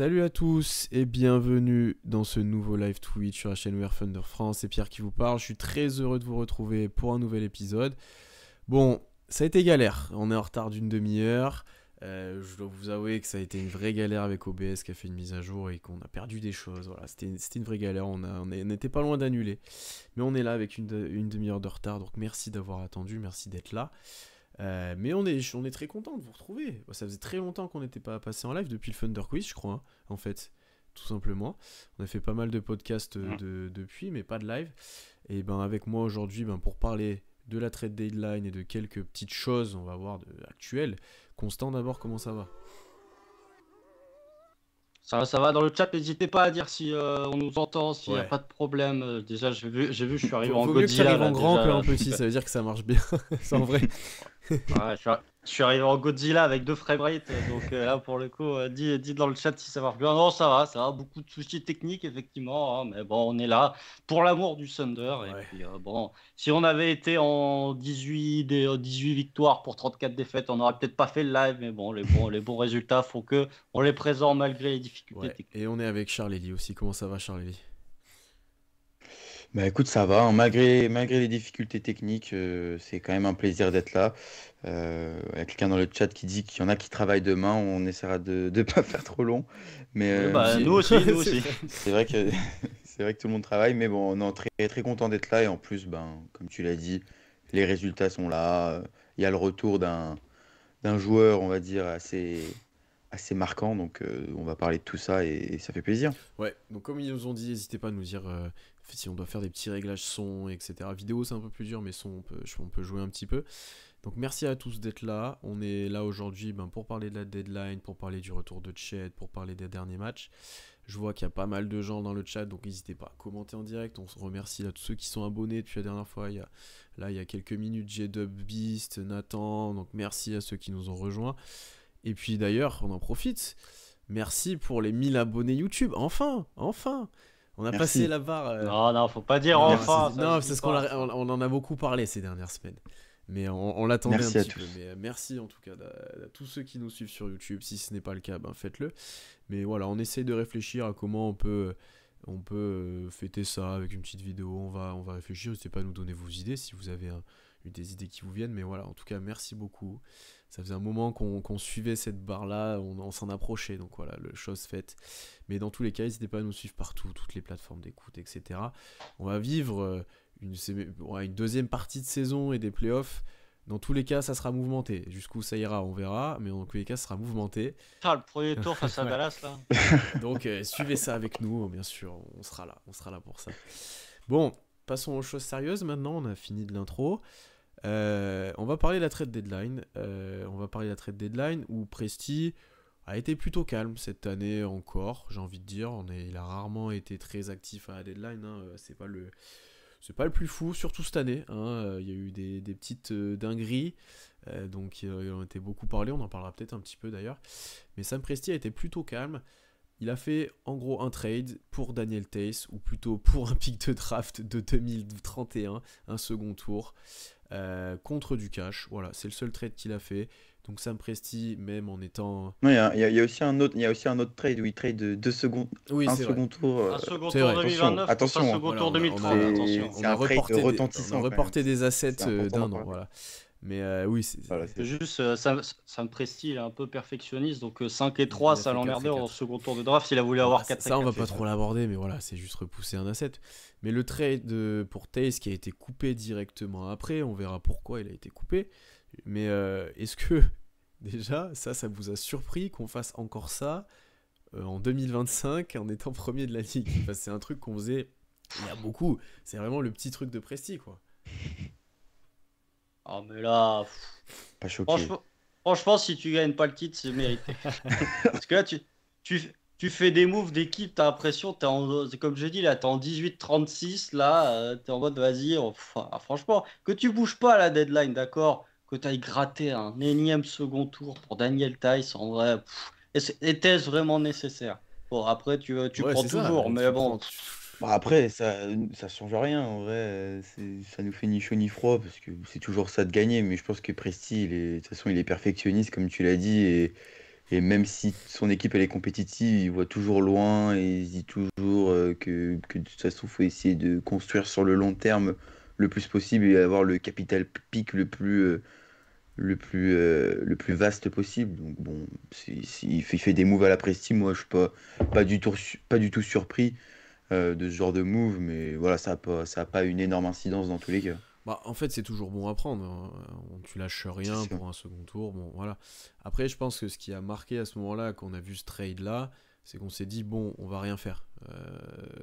Salut à tous et bienvenue dans ce nouveau live Twitch sur la chaîne We Are Thunder France. C'est Pierre qui vous parle. Je suis très heureux de vous retrouver pour un nouvel épisode. Bon, ça a été galère. On est en retard d'une demi-heure. Je dois vous avouer que ça a été une vraie galère avec OBS qui a fait une mise à jour et qu'on a perdu des choses. Voilà, c'était une vraie galère. On n'était pas loin d'annuler. Mais on est là avec une demi-heure de retard. Donc merci d'avoir attendu. Merci d'être là. Mais on est très content de vous retrouver. Ça faisait très longtemps qu'on n'était pas passé en live depuis le Thunder Quiz, je crois, hein, en fait, tout simplement. On a fait pas mal de podcasts depuis, mais pas de live. Et ben avec moi aujourd'hui, pour parler de la trade deadline et de quelques petites choses, on va voir actuelles. Constant, d'abord, comment ça va? Ça va dans le chat, n'hésitez pas à dire si on nous entend, s'il n'y a Ouais. pas de problème. Déjà, j'ai vu, je suis arrivé en Vaut mieux que tu Godzilla arrives en là, grand déjà. qu'en petit, ça veut dire que ça marche bien. C'est en vrai. Ouais, je suis arrivé en Godzilla avec 2 framerates, donc là pour le coup, dis dans le chat si ça marche bien. Non, ça va, beaucoup de soucis techniques effectivement, hein, mais bon, on est là pour l'amour du Thunder. Et Ouais. puis bon, si on avait été en 18 victoires pour 34 défaites, on n'aurait peut-être pas fait le live, mais bon, les bons résultats font que on les présente malgré les difficultés Ouais. techniques. Et on est avec Charles-Élie aussi. Comment ça va, Charles-Élie? Bah écoute, ça va, hein. Malgré les difficultés techniques, c'est quand même un plaisir d'être là. Il y a quelqu'un dans le chat qui dit qu'il y en a qui travaillent demain, on essaiera de ne pas faire trop long. Mais Oui, bah, J'ai- nous aussi, nous C'est aussi. vrai. c'est vrai que c'est vrai que tout le monde travaille, mais bon, on est très, très content d'être là. Et en plus, comme tu l'as dit, les résultats sont là. Il y a le retour d'un joueur, on va dire, assez marquant. Donc on va parler de tout ça et ça fait plaisir. Ouais, donc comme ils nous ont dit, n'hésitez pas à nous dire si on doit faire des petits réglages son, etc. Vidéo, c'est un peu plus dur, mais son, on peut jouer un petit peu. Donc merci à tous d'être là. On est là aujourd'hui pour parler de la deadline, pour parler du retour de Chet, pour parler des derniers matchs. Je vois qu'il y a pas mal de gens dans le chat, donc n'hésitez pas à commenter en direct. On se remercie à tous ceux qui sont abonnés depuis la dernière fois. Il y a quelques minutes, J-Dub Beast, Nathan, donc merci à ceux qui nous ont rejoints. Et puis d'ailleurs, on en profite. Merci pour les 1000 abonnés YouTube. Enfin. On a passé Merci. la barre. Non, faut pas dire Non, enfin. non, Se c'est dit ce qu'on pas. on en a beaucoup parlé ces dernières semaines. Mais on l'attendait un Merci à petit peu. tous. Mais merci en tout cas à tous ceux qui nous suivent sur YouTube. Si ce n'est pas le cas, faites-le. Mais voilà, on essaie de réfléchir à comment on peut fêter ça avec une petite vidéo. On va réfléchir. N'hésitez pas à nous donner vos idées si vous avez des idées qui vous viennent. Mais voilà, en tout cas, merci beaucoup. Ça faisait un moment qu'on suivait cette barre-là, on s'en approchait, donc voilà, chose faite. Mais dans tous les cas, n'hésitez pas à nous suivre partout, toutes les plateformes d'écoute, etc. On va vivre une deuxième partie de saison et des playoffs. Dans tous les cas, ça sera mouvementé. Jusqu'où ça ira, on verra, mais dans tous les cas, ça sera mouvementé. Ah, le premier tour face à Ouais. Dallas là. Donc suivez ça avec nous, bien sûr, on sera là pour ça. Bon, passons aux choses sérieuses maintenant, on a fini de l'intro. On va parler de la trade deadline. Où Presti a été plutôt calme cette année encore, j'ai envie de dire. Il a rarement été très actif à la deadline. Hein. C'est pas le plus fou, surtout cette année. Hein. Il y a eu des petites dingueries. Donc ils ont été beaucoup parlé. On en parlera peut-être un petit peu d'ailleurs. Mais Sam Presti a été plutôt calme. Il a fait en gros un trade pour Daniel Theis, ou plutôt pour un pick de draft de 2031, un second tour. Contre du cash, voilà, c'est le seul trade qu'il a fait. Donc Sam Presti, même en étant... Non, il y a aussi un autre trade où il trade Oui, un c'est vrai. second tour. Un second C'est tour vrai. 2029 contre un Attention, hein. second Voilà, tour 2030. Attention. C'est un trade retentissant, on a quand reporté même. des assets C'est important d'un d'en an, parler. voilà. Mais oui, Voilà, C'est c'est juste, Sam Presti il est un peu perfectionniste, donc 5 et il 3 a ça fait 4 et l'emmerdait en 4. second tour de draft. Il a voulu Bon, avoir 4 et ça, on 4. va pas c'est trop ça. l'aborder, mais voilà, c'est juste repousser un asset. Mais le trade pour Theis qui a été coupé directement après, on verra pourquoi il a été coupé. Mais est-ce que, déjà, ça vous a surpris qu'on fasse encore ça en 2025 en étant premier de la ligue? Parce que c'est un truc qu'on faisait il y a beaucoup. C'est vraiment le petit truc de Presti, quoi. Ah, mais là, Pas choqué. franchement, si tu gagnes pas le titre, c'est mérité. Parce que là, tu fais des moves d'équipe, t'as l'impression, comme je dis, là, t'es en 18-36, là, t'es en mode, vas-y, franchement, que tu bouges pas à la deadline, d'accord, que t'ailles gratter un énième second tour pour Daniel Tice, en vrai, était-ce vraiment nécessaire? Bon, après, tu Ouais, prends c'est ça. toujours, mais Tu bon, prends. Bah après, ça change rien en vrai. Ça nous fait ni chaud ni froid parce que c'est toujours ça de gagner. Mais je pense que Presti, de toute façon, il est perfectionniste, comme tu l'as dit. Et même si son équipe elle est compétitive, il voit toujours loin et il se dit toujours que de toute façon, il faut essayer de construire sur le long terme le plus possible et avoir le capital pic le plus vaste possible. Donc bon, il fait des moves à l'après-ski, moi je suis pas du tout surpris de ce genre de move, mais voilà, ça a pas une énorme incidence dans tous les cas. Bah, en fait, c'est toujours bon à prendre, hein. Tu lâches C'est rien sûr. pour un second tour. Bon, voilà. Après, je pense que ce qui a marqué à ce moment-là, quand on a vu ce trade-là, c'est qu'on s'est dit, bon, on va rien faire.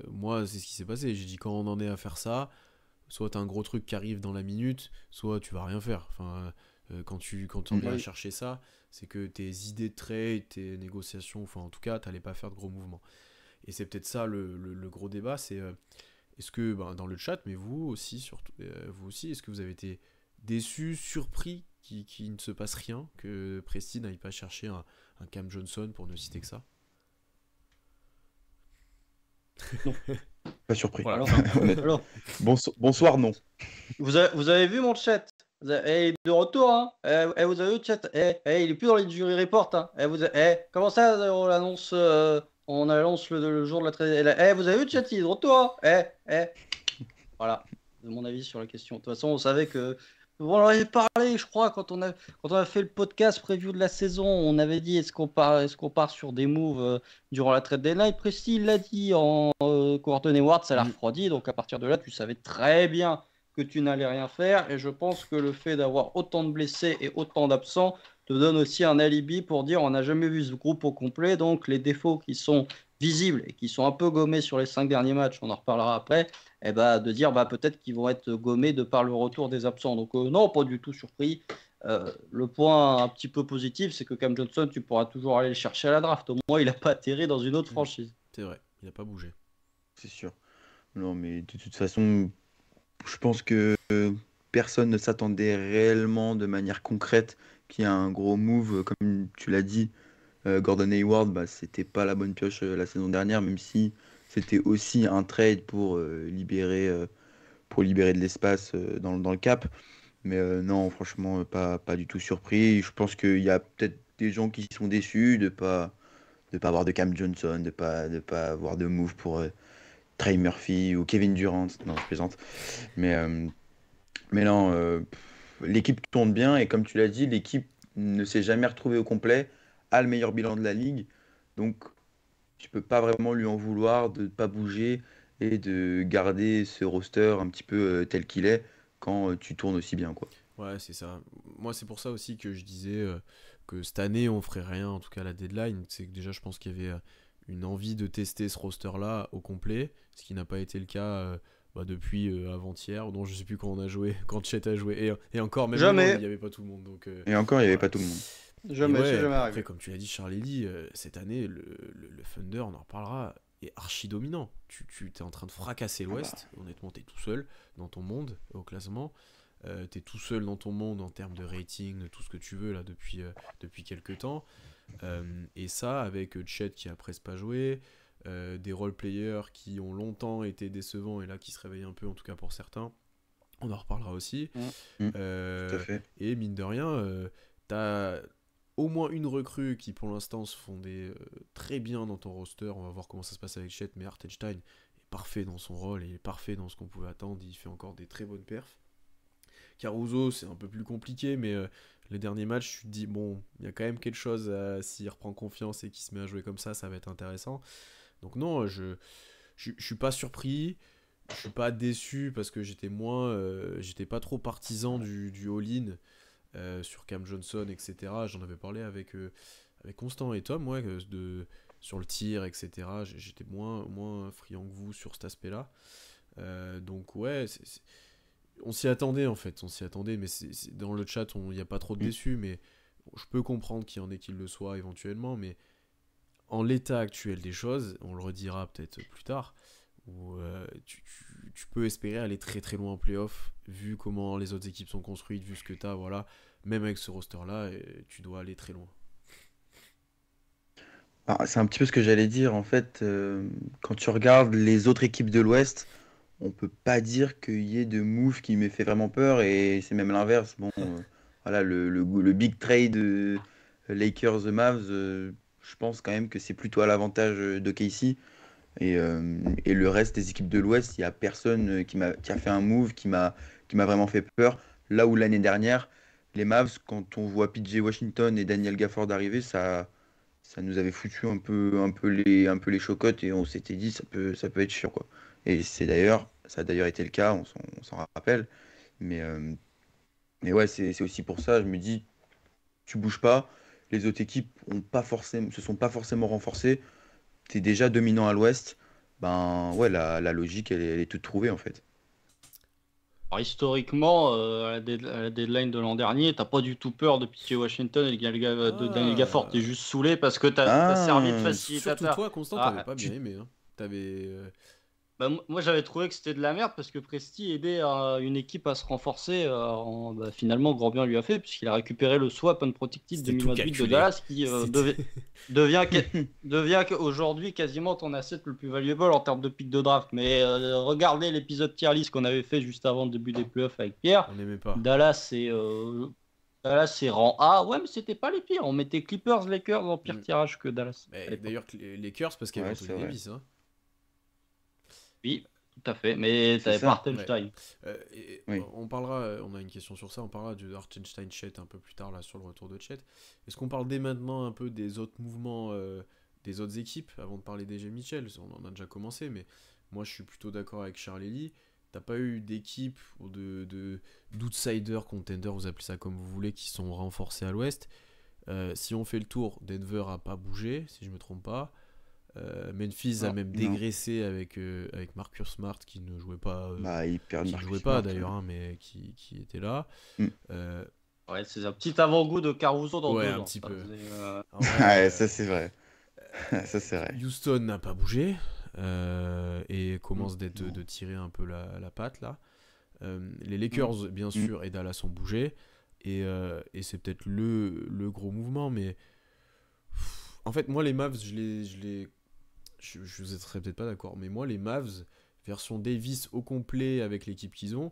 Moi, c'est ce qui s'est passé. J'ai dit, quand on en est à faire ça, soit t'as un gros truc qui arrive dans la minute, soit tu vas rien faire. Enfin, quand on Mm. vient à Oui. chercher ça, c'est que tes idées de trade, tes négociations, enfin, en tout cas, t'allais pas faire de gros mouvements. Et c'est peut-être ça le gros débat, c'est est-ce que, ben, dans le chat, mais vous aussi, surtout, vous aussi, est-ce que vous avez été déçu, surpris qu'il ne se passe rien, que Presti n'aille pas chercher un Cam Johnson, pour ne citer que ça? Pas surpris. Voilà, Alors, Honnêtement. alors, Bonsoir, non. vous avez vu mon chat? Il est de retour, hein? Vous avez vu le chat? Il est plus dans les jury report, hein? Comment ça, on annonce le jour de la trade? Vous avez vu le chat? Il est de retour, hein? Voilà, de mon avis sur la question. De toute façon, on savait que. On en avait parlé, je crois, quand on a fait le podcast preview de la saison. On avait dit est-ce qu'on part sur des moves durant la trade deadline. Presti, il l'a dit en coordonnées Ward, ça l'a Mm. refroidi. Donc à partir de là, tu savais très bien que tu n'allais rien faire. Et je pense que le fait d'avoir autant de blessés et autant d'absents te donne aussi un alibi pour dire on n'a jamais vu ce groupe au complet. Donc les défauts qui sont visibles et qui sont un peu gommés sur les 5 derniers matchs, on en reparlera après, et bah, de dire bah, peut-être qu'ils vont être gommés de par le retour des absents. Donc non, pas du tout surpris. Le point un petit peu positif, c'est que Cam Johnson, tu pourras toujours aller le chercher à la draft. Au moins, il n'a pas atterri dans une autre Mm. franchise. C'est vrai, il n'a pas bougé. C'est sûr. Non, mais de toute façon, je pense que personne ne s'attendait réellement de manière concrète qu'il y ait un gros move, comme tu l'as dit. Gordon Hayward, bah, c'était pas la bonne pioche la saison dernière, même si c'était aussi un trade pour libérer de l'espace dans le cap. Mais non, franchement, pas du tout surpris. Je pense qu'il y a peut-être des gens qui sont déçus de pas avoir de Cam Johnson, de pas avoir de move pour Trey Murphy ou Kevin Durant. Non, je plaisante. Mais, euh, mais non, l'équipe tourne bien et comme tu l'as dit, l'équipe ne s'est jamais retrouvée au complet, a le meilleur bilan de la ligue. Donc, tu peux pas vraiment lui en vouloir de ne pas bouger et de garder ce roster un petit peu tel qu'il est quand tu tournes aussi bien, quoi. Ouais, c'est ça. Moi, c'est pour ça aussi que je disais que cette année, on ferait rien, en tout cas à la deadline. C'est que déjà, je pense qu'il y avait une envie de tester ce roster-là au complet, ce qui n'a pas été le cas bah, depuis avant-hier, dont je sais plus quand on a joué, quand Chet a joué. Et encore, même maintenant, il Jamais, n'y avait pas tout le monde. Donc, Et encore, il n'y avait voilà. pas tout le monde. Et jamais, c'est ouais, jamais après, arrivé. comme tu l'as dit, Charlie Lee, cette année, le Thunder, on en reparlera, est archi dominant. Tu es en train de fracasser Ah bah, l'Ouest. Honnêtement, tu es tout seul dans ton monde au classement. Tu es tout seul dans ton monde en termes de rating, de tout ce que tu veux là depuis quelques temps. Et ça, avec Chet qui a presque pas joué, des role-players qui ont longtemps été décevants et là qui se réveillent un peu, en tout cas pour certains. On en reparlera aussi. mm, tout à Euh, fait. et mine de rien, t'as au moins une recrue qui pour l'instant se fondait très bien dans ton roster. On va voir comment ça se passe avec Chet, mais Hartenstein est parfait dans son rôle, il est parfait dans ce qu'on pouvait attendre, il fait encore des très bonnes perfs. Caruso, c'est un peu plus compliqué, mais les derniers matchs, tu te dis, bon, il y a quand même quelque chose, s'il reprend confiance et qu'il se met à jouer comme ça va être intéressant. Donc non, je suis pas surpris, je suis pas déçu parce que j'étais pas trop partisan du all-in sur Cam Johnson, etc. J'en avais parlé avec Constant et Tom, ouais, sur le tir, etc. J'étais moins friand que vous sur cet aspect-là. Donc ouais, on s'y attendait en fait, on s'y attendait, mais dans le chat, il n'y a pas trop de Mm. déçus, mais je peux comprendre qu'il y en ait qui le soient éventuellement, mais en l'état actuel des choses, on le redira peut-être plus tard, où tu peux espérer aller très très loin en playoff, vu comment les autres équipes sont construites, vu ce que tu as, voilà, même avec ce roster-là, tu dois aller très loin. Ah, c'est un petit peu ce que j'allais dire. En fait, quand tu regardes les autres équipes de l'Ouest, on peut pas dire qu'il y ait de move qui m'ait fait vraiment peur et c'est même l'inverse. Bon, voilà, le big trade Lakers, Mavs, je pense quand même que c'est plutôt à l'avantage de Casey. Et le reste des équipes de l'Ouest, il n'y a personne qui a fait un move qui m'a vraiment fait peur. Là où l'année dernière, les Mavs, quand on voit PJ Washington et Daniel Gafford arriver, ça nous avait foutu un peu les chocottes et on s'était dit ça peut être chiant, quoi. Et ça a d'ailleurs été le cas, on s'en rappelle. Mais, euh, mais ouais, c'est aussi pour ça, je me dis, tu bouges pas, les autres équipes se sont pas forcément renforcées, tu es déjà dominant à l'Ouest, ben ouais, la logique, elle est toute trouvée en fait. Alors, historiquement, à la deadline de l'an dernier, t'as pas du tout peur de P.J. Washington et de Daniel Gafford. T'es Ah. juste saoulé parce que t'as servi de Ah, Surtout facilitateur. toi, Constant, t'avais Ah, pas bien aimé. Hein. T'avais. moi, j'avais trouvé que c'était de la merde parce que Presti aidait une équipe à se renforcer. Finalement, grand bien lui a fait puisqu'il a récupéré le swap unprotected C'était tout 2028 de calculé. Dallas qui devient, aujourd'hui quasiment ton asset le plus valuable en termes de pick de draft. Mais regardez l'épisode tier list qu'on avait fait juste avant le début des playoffs avec Pierre. On n'aimait pas. Dallas, c'est rang A. Ouais, mais c'était pas les pires. On mettait Clippers, Lakers en pire Mm. tirage que Dallas. À Mais l'époque. d'ailleurs, les Lakers, parce qu'il y avait ouais, c'est Anthony vrai. Davis. Hein. Oui, tout à fait. Mais C'est t'avais ça. Hartenstein. Oui. On parlera, on a une question sur ça, on parlera du Hartenstein Chet un peu plus tard là sur le retour de Chet. Est-ce qu'on parle dès maintenant un peu des autres mouvements des autres équipes avant de parler d'AJ Mitchell? On en a déjà commencé, mais moi je suis plutôt d'accord avec Charlie Lee. T'as pas eu d'équipe ou d'outsiders, contenders, vous appelez ça comme vous voulez, qui sont renforcés à l'ouest. Si on fait le tour, Denver a pas bougé, si je me trompe pas. Memphis a Non. même Non. dégraissé avec Marcus Smart qui ne jouait pas, Bah, il perd qui ne Marcus jouait pas Smart, d'ailleurs, hein, mais qui était là. Mm. Euh, Ouais, c'est un petit avant-goût de Caruso dans ouais, 2 un ans. petit Ça peu. faisait, En vrai, Ouais, ça c'est vrai. Ça c'est vrai. Houston n'a pas bougé et commence Non. de tirer un peu la patte là. Les Lakers, bien sûr, et Dallas ont bougé. Et c'est peut-être le gros mouvement, mais en fait, moi, les Mavs, je vous serais peut-être pas d'accord, mais moi, les Mavs, version Davis au complet avec l'équipe qu'ils ont,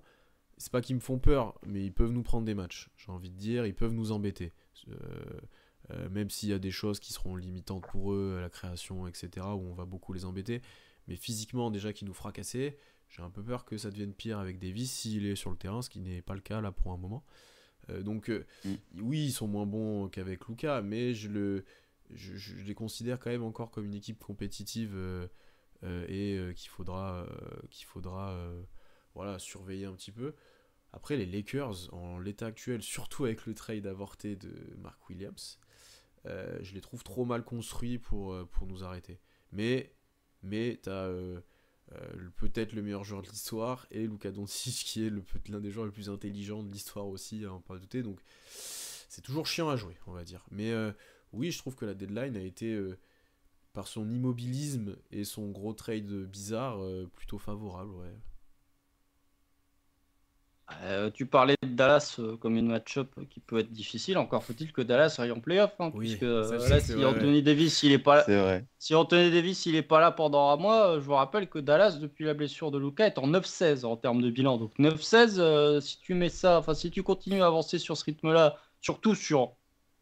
c'est pas qu'ils me font peur, mais ils peuvent nous prendre des matchs. J'ai envie de dire, ils peuvent nous embêter. Même s'il y a des choses qui seront limitantes pour eux, la création, etc., où on va beaucoup les embêter. Mais physiquement, déjà, qu'ils nous fracasser, j'ai un peu peur que ça devienne pire avec Davis s'il est sur le terrain, ce qui n'est pas le cas là pour un moment. Oui, ils sont moins bons qu'avec Luka, mais je les considère quand même encore comme une équipe compétitive qu'il faudra voilà, surveiller un petit peu. Après, les Lakers, en l'état actuel, surtout avec le trade avorté de Mark Williams, je les trouve trop mal construits pour nous arrêter. Mais t'as peut-être le meilleur joueur de l'histoire et Luka Doncic qui est l'un des joueurs les plus intelligents de l'histoire aussi, à en pas douter. Donc c'est toujours chiant à jouer, on va dire. Mais oui, je trouve que la deadline a été, par son immobilisme et son gros trade bizarre, plutôt favorable. Ouais. tu parlais de Dallas comme une match-up qui peut être difficile. Encore faut-il que Dallas aille en playoff, hein, Oui, puisque ça, je sais là, que c'est si vrai. Anthony Davis il est pas là, C'est vrai. si Anthony Davis il est pas là pendant un mois, je vous rappelle que Dallas depuis la blessure de Luka est en 9-16 en termes de bilan. Donc 9-16, si tu mets ça, enfin si tu continues à avancer sur ce rythme-là, surtout sur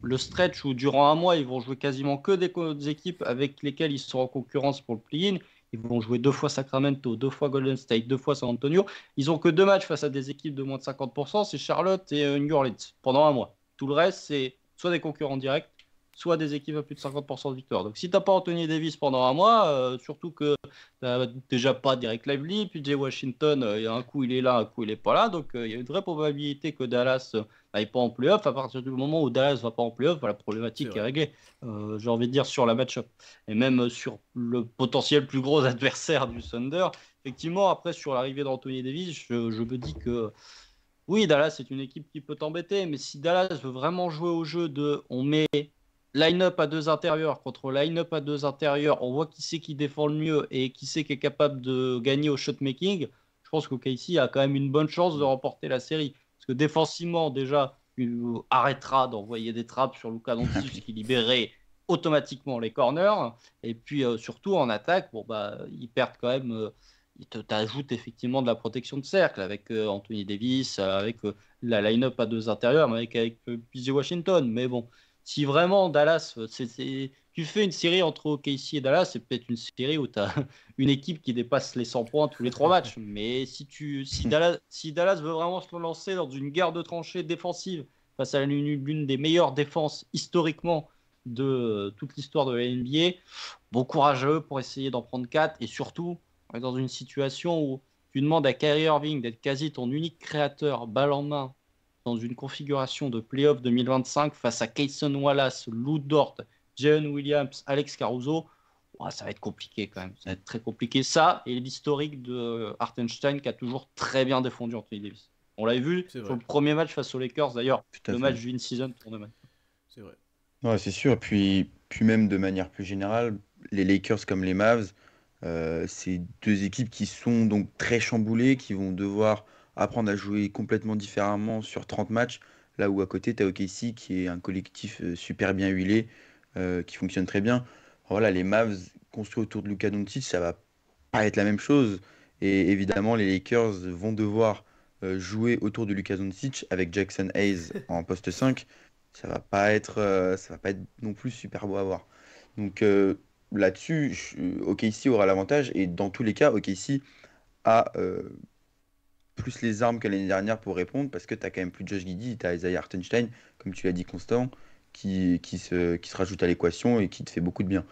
le stretch où durant un mois ils vont jouer quasiment que des équipes avec lesquelles ils sont en concurrence pour le play-in. Ils vont jouer 2 fois Sacramento, 2 fois Golden State, 2 fois San Antonio. Ils ont que 2 matchs face à des équipes de moins de 50%, c'est Charlotte et New Orleans, pendant un mois. Tout le reste, c'est soit des concurrents directs, soit des équipes à plus de 50% de victoire. Donc si tu n'as pas Anthony Davis pendant un mois, surtout que tu n'as déjà pas Derek Lively, puis Jay Washington, il y a un coup il est là, un coup il n'est pas là. Donc il y a une vraie probabilité que Dallas n'aille pas en playoff. À partir du moment où Dallas ne va pas en playoff, la problématique est réglée. J'ai envie de dire sur la match-up. Et même sur le potentiel plus gros adversaire du Thunder. Effectivement, après, sur l'arrivée d'Anthony Davis, je me dis que oui, Dallas, c'est une équipe qui peut t'embêter, mais si Dallas veut vraiment jouer au jeu de on met line-up à 2 intérieurs contre line-up à 2 intérieurs, on voit qui c'est qui défend le mieux et qui c'est qui est capable de gagner au shot-making, je pense qu'OKC a quand même une bonne chance de remporter la série. Parce que défensivement, déjà, il arrêtera d'envoyer des trappes sur Luka Doncic, ce qui libérerait automatiquement les corners. Et puis surtout en attaque, bon, bah, ils perdent quand même. Ils t'ajoutent effectivement de la protection de cercle avec Anthony Davis, avec la line-up à 2 intérieurs, avec PJ Washington. Mais bon, si vraiment Dallas, tu fais une série entre OKC et Dallas, c'est peut-être une série où tu as une équipe qui dépasse les 100 points tous les 3 matchs. Mais si Dallas veut vraiment se lancer dans une guerre de tranchées défensive face à l'une des meilleures défenses historiquement de toute l'histoire de la NBA, bon courage à eux pour essayer d'en prendre 4. Et surtout, on est dans une situation où tu demandes à Kyrie Irving d'être quasi ton unique créateur, balle en main, dans une configuration de playoff 2025 face à Kayson Wallace, Lou Dort, Jalen Williams, Alex Caruso. Ouais, ça va être compliqué quand même. Ça va être très compliqué. Ça et l'historique de Hartenstein qui a toujours très bien défendu Anthony Davis. On l'a vu C'est sur vrai. le premier match face aux Lakers, d'ailleurs, Tout à le fait. match du in-season tournament. C'est vrai. Ouais, c'est sûr. Puis même de manière plus générale, les Lakers comme les Mavs, c'est deux équipes qui sont donc très chamboulées, qui vont devoir apprendre à jouer complètement différemment sur 30 matchs. Là où à côté, tu as OKC qui est un collectif super bien huilé, qui fonctionne très bien. Voilà, les Mavs construits autour de Luka Doncic, ça va pas être la même chose. Et évidemment, les Lakers vont devoir jouer autour de Luka Doncic avec Jackson Hayes en poste 5. Ça va pas être non plus super beau à voir. Donc là-dessus, OKC aura l'avantage. Et dans tous les cas, OKC a plus les armes que l'année dernière pour répondre parce que tu as quand même plus Josh Giddey, tu as Isaiah Hartenstein, comme tu l'as dit, constant, qui se rajoute à l'équation et qui te fait beaucoup de bien.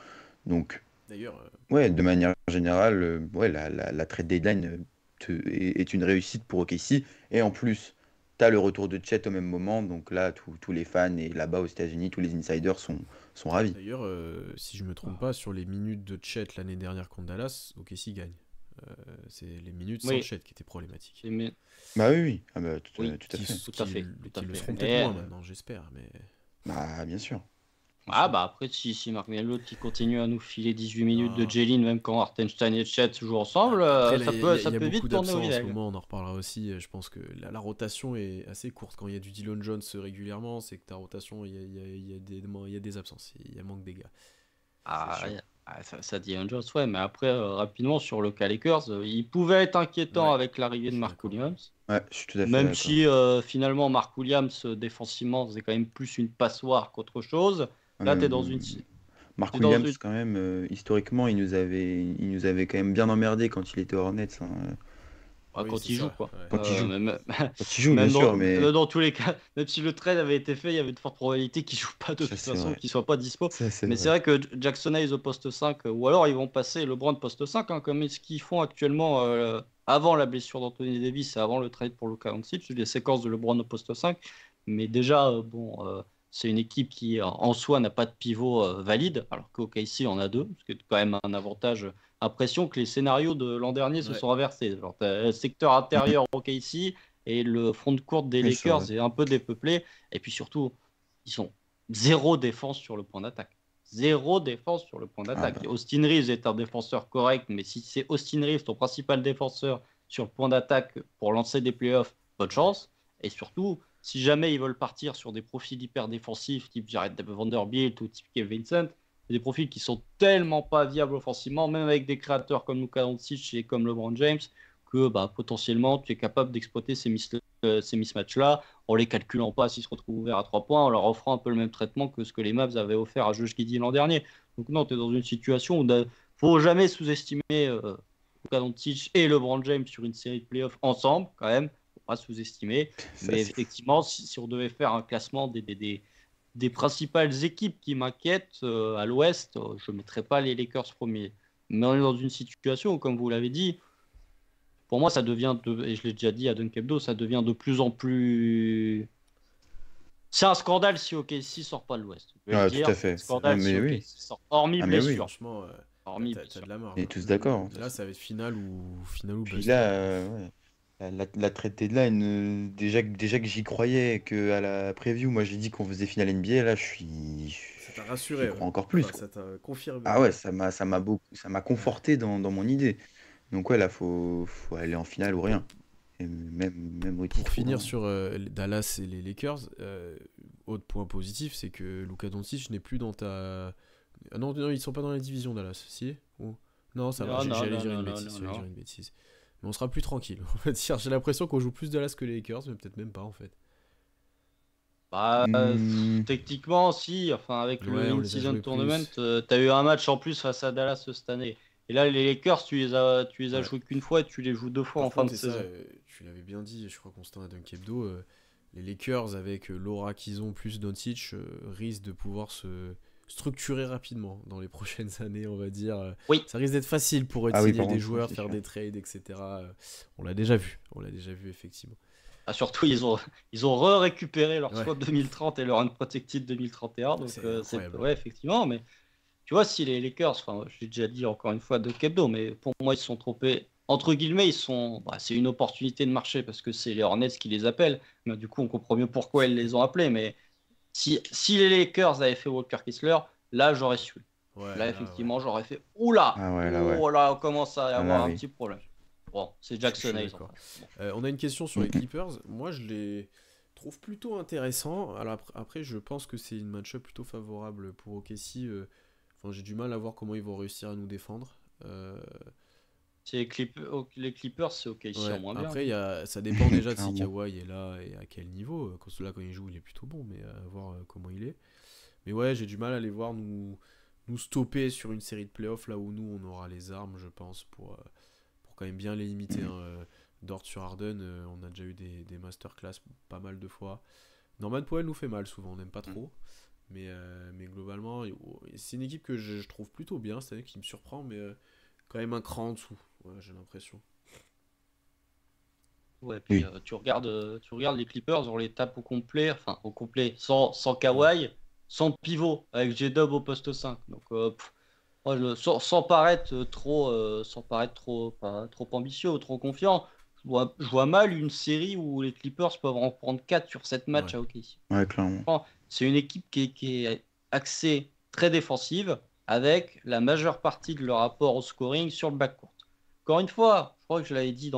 Donc, D'ailleurs, ouais, de manière générale, ouais, la trade deadline est une réussite pour OKC. Et en plus, tu as le retour de Chet au même moment. Donc là, tous les fans et là-bas aux États-Unis, tous les insiders sont ravis. D'ailleurs, si je me trompe pas, sur les minutes de Chet l'année dernière contre Dallas, OKC gagne. C'est les minutes sans Oui. Chet qui étaient problématiques. Mais, Bah oui, oui. Ah bah, tout, Oui, tout à Qui, fait. tout à fait. qui le fait. seront Mais, peut-être moins maintenant, j'espère. Mais Bah bien sûr. bah après, si Marc Melo qui continue à nous filer 18 minutes de Non. Jalen, même quand Hartenstein et Chet jouent ensemble, Après, là, ça il peut, y ça a peut beaucoup vite tourner au d'absents en ce vinaigre. moment, on en reparlera aussi. Je pense que la rotation est assez courte. Quand il y a du Dillon Jones régulièrement, c'est que ta rotation, il y a des absences, il y a manque des gars. Ah, C'est sûr. ça dit un Jones, ouais, mais après, rapidement, sur le cas Lakers, il pouvait être inquiétant Ouais, avec l'arrivée je de suis Mark d'accord. Williams. Ouais, je suis tout à fait Même d'accord. si finalement, Mark Williams, défensivement, c'est quand même plus une passoire qu'autre chose. Là, tu es dans Euh, une. Mark T'es dans Williams, une... quand même, historiquement, il nous avait quand même bien emmerdé quand il était aux Hornets, hein. Ouais, Oui, quand c'est il joue, ça. quoi. Ouais. Quand il joue. Même, Quand il joue, bien même sûr, dans, mais même dans tous les cas, même si le trade avait été fait, il y avait de fortes probabilités qu'il joue pas de ça, toute c'est façon, vrai. qu'il soit pas dispo. Ça, c'est Mais c'est vrai. vrai que Jackson Hayes au poste 5, ou alors ils vont passer LeBron poste 5, hein, comme ce qu'ils font actuellement avant la blessure d'Anthony Davis et avant le trade pour Luka Doncic, les séquences de LeBron au poste 5. Mais déjà, c'est une équipe qui en soi n'a pas de pivot valide, alors qu'OKC en a deux, ce qui est quand même un avantage. Impression que les scénarios de l'an dernier se Ouais. sont inversés. Genre, t'as le secteur intérieur OKC et le front de court des Oui, c'est vrai. Lakers est un peu dépeuplé. Et puis surtout, ils sont zéro défense sur le point d'attaque. Zéro défense sur le point Ah d'attaque. bah, Austin Reeves est un défenseur correct, mais si c'est Austin Reeves, ton principal défenseur sur le point d'attaque pour lancer des playoffs, bonne Ouais. chance. Et surtout, si jamais ils veulent partir sur des profils hyper défensifs, type Jared Vanderbilt ou type Kevin Vincent, c'est des profils qui sont tellement pas viables offensivement, même avec des créateurs comme Luka Doncic et comme LeBron James, que potentiellement tu es capable d'exploiter ces mismatchs-là en les calculant pas s'ils se retrouvent ouverts à 3 points, en leur offrant un peu le même traitement que ce que les Mavs avaient offert à Josh Giddey l'an dernier. Donc non, tu es dans une situation où il ne faut jamais sous-estimer Luka Doncic et LeBron James sur une série de playoffs ensemble, quand même, faut pas sous-estimer. ça, Mais c'est effectivement, si on devait faire un classement des principales équipes qui m'inquiètent à l'Ouest, je ne mettrais pas les Lakers premiers. Mais on est dans une situation où, comme vous l'avez dit, pour moi, ça devient, et je l'ai déjà dit à Dunkebdo, ça devient de plus en plus. C'est un scandale si OKC sort pas de l'Ouest. Je vais le Ah, tout dire, à c'est un fait. Ah, scandale si mais OKC oui. sort. Hormis Ah, mais oui. blessure. Franchement, Hormis t'as blessure. de la marge. On est tous d'accord. Là, ça va être finale ou Puis bust. là, ouais, la trade deadline, déjà que j'y croyais, que à la preview, moi j'ai dit qu'on faisait finale NBA, là Ça t'a j'y rassuré, ouais. crois encore plus, Enfin, quoi. ça t'a confirmé. Ah ouais, ça m'a Ouais. conforté dans mon idée. Donc ouais, là, faut aller en finale ou rien. Et même au Pour titre ou finir rien. sur Dallas et les Lakers, autre point positif, c'est que Luka Doncic n'est plus dans ta. Ah non, non, ils sont pas dans la division Dallas, si Non, ça va, Non, non, j'allais non, dire non, une non, bêtise, non, j'allais dire non. une bêtise. Mais on sera plus tranquille, on va dire. J'ai l'impression qu'on joue plus Dallas que les Lakers, mais peut-être même pas en fait. Bah, Hmm, techniquement, si, enfin, avec le Ouais, on les a In-Season joués Tournament, plus. t'as eu un match en plus face à Dallas cette année. Et là, les Lakers, tu les as Ouais. joués qu'une fois et tu les joues deux fois en Par fin contre, de et ça, saison. tu l'avais bien dit, je crois qu'on se à Dunk Hebdo, les Lakers, avec l'aura qu'ils ont plus Doncic, risquent de pouvoir se structurer rapidement dans les prochaines années, on va dire. Oui, Ça risque d'être facile pour eux de Ah oui, signer par des contre, ça, joueurs, de c'est faire sûr. des trades, etc. On l'a déjà vu, effectivement. ah, surtout, ils ont récupéré leur Ouais, swap 2030 et leur Unprotected 2031. Donc, c'est incroyable. ouais, effectivement. Mais tu vois, si les Lakers, enfin, j'ai déjà dit encore une fois de Kebdo, mais pour moi, ils se sont trompés. Entre guillemets, c'est une opportunité de marché parce que c'est les Hornets qui les appellent. Mais du coup, on comprend mieux pourquoi ils les ont appelés. Mais si les Lakers avaient fait Walker Kessler, là, j'aurais su. Ouais, Là, là, ouais. effectivement, j'aurais fait oula, Ah ouais, là, ouais. oh là, on commence à y Ah avoir là, un oui. petit problème. Bon, c'est Je Jackson suis Hayes en d'accord. face. Bon. On a une question sur Mm, les mm. Clippers. Moi, je les trouve plutôt intéressants. Alors après, je pense que c'est une match-up plutôt favorable pour OKC. Enfin, j'ai du mal à voir comment ils vont réussir à nous défendre. C'est les Clippers, c'est OK ici en Ouais. moins bien. Après, ça dépend déjà de si Clairement. Kawhi est là et à quel niveau. Quand il joue, il est plutôt bon, mais à voir comment il est. Mais ouais, j'ai du mal à les voir nous stopper sur une série de playoffs là où nous on aura les armes, je pense, pour quand même bien les limiter, hein. Dort sur Harden, on a déjà eu des masterclass pas mal de fois. Norman Powell nous fait mal souvent, on n'aime pas trop. Mais globalement, c'est une équipe que je trouve plutôt bien, c'est une équipe qui me surprend, mais quand même un cran en dessous, ouais, j'ai l'impression. Ouais, puis Oui. tu regardes les Clippers, on les tape au complet, sans Ouais. Kawhi, sans pivot, avec J-Dub au poste 5. Donc, moi, sans paraître trop, pas trop ambitieux ou trop confiant, je vois mal une série où les Clippers peuvent en prendre 4 sur 7 matchs Ouais. à OKC. Ouais, clairement. C'est une équipe qui est axée très défensive, avec la majeure partie de leur apport au scoring sur le backcourt. Encore une fois, je crois que je l'avais dit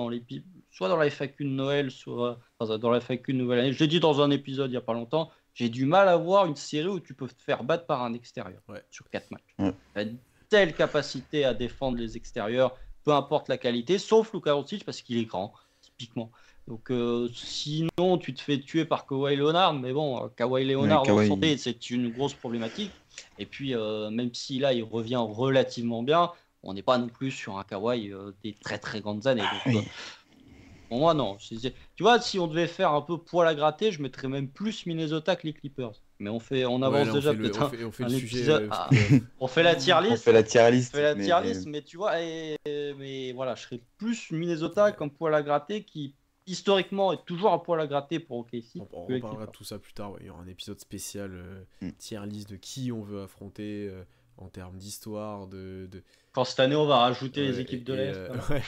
soit dans la FAQ de Noël, soit dans la FAQ de Nouvelle Année. Je l'ai dit dans un épisode il n'y a pas longtemps. J'ai du mal à voir une série où tu peux te faire battre par un extérieur Ouais. sur 4 matchs. Ouais. Il a une telle capacité à défendre les extérieurs, peu importe la qualité, sauf Luka Doncic parce qu'il est grand, typiquement. Donc, sinon, tu te fais tuer par Kawhi Leonard, mais bon, Kawhi Ouais, Leonard en Kawhi. santé, c'est une grosse problématique. Et puis, même si là, il revient relativement bien, on n'est pas non plus sur un Kawhi des très très grandes années. Ah Donc, oui. pour moi, non. Tu vois, si on devait faire un peu poil à gratter, je mettrais même plus Minnesota que les Clippers. Mais on Ouais, avance là on déjà fait le, peut-être un, on fait le un sujet épisode. On fait la tier On fait list. la tier On fait list, la mais tier list, mais tu vois, mais voilà, je serais plus Minnesota comme poil à gratter qui, historiquement, est toujours un poil à gratter pour OKC on que les reparlera de Clippers. tout ça plus tard. Ouais. Il y aura un épisode spécial mm. tier list de qui on veut affronter en termes d'histoire, Quand cette année, on va rajouter les ouais, équipes de l'Est. Voilà. ouais.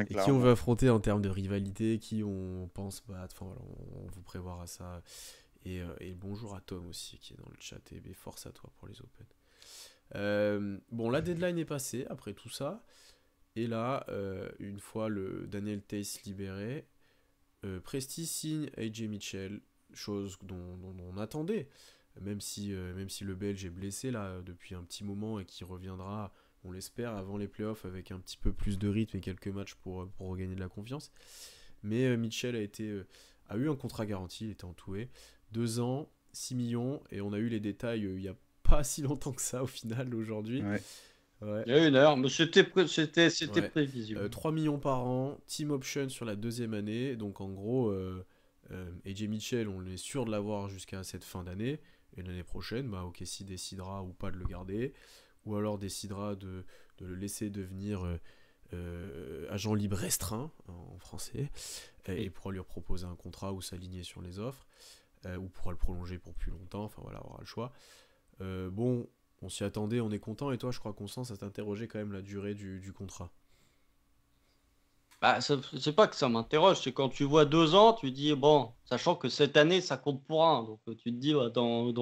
Et qui on veut clairement. affronter en termes de rivalité, qui on pense battre. Enfin voilà, on vous prévoira ça. Et bonjour à Tom aussi qui est dans le chat. Et force à toi pour les Open. Bon, la deadline est passée après tout ça. Et là, une fois le Daniel Theis libéré, Presti signe AJ Mitchell, chose dont on attendait. Même si le Belge est blessé là depuis un petit moment et qui reviendra, on l'espère, avant les playoffs avec un petit peu plus de rythme et quelques matchs pour regagner de la confiance. Mais Mitchell a eu un contrat garanti, il était entoué. 2 ans, 6 millions, et on a eu les détails il n'y a pas si longtemps que ça au final aujourd'hui. Ouais. Ouais. Il y a une heure, mais c'était Ouais. prévisible. 3 millions par an, team option sur la deuxième année, donc en gros, AJ Mitchell, on est sûr de l'avoir jusqu'à cette fin d'année, et l'année prochaine, bah, OKC décidera ou pas de le garder, ou alors décidera de le laisser devenir agent libre restreint en français, et pourra lui proposer un contrat ou s'aligner sur les offres, ou pourra le prolonger pour plus longtemps, enfin voilà, on aura le choix. Bon, on s'y attendait, on est content, et toi je crois qu'on sent, ça t'interrogeait quand même la durée du contrat. Bah, c'est pas que ça m'interroge, c'est quand tu vois 2 ans, tu dis, bon, sachant que cette année, ça compte pour un. Donc tu te dis, bah, dans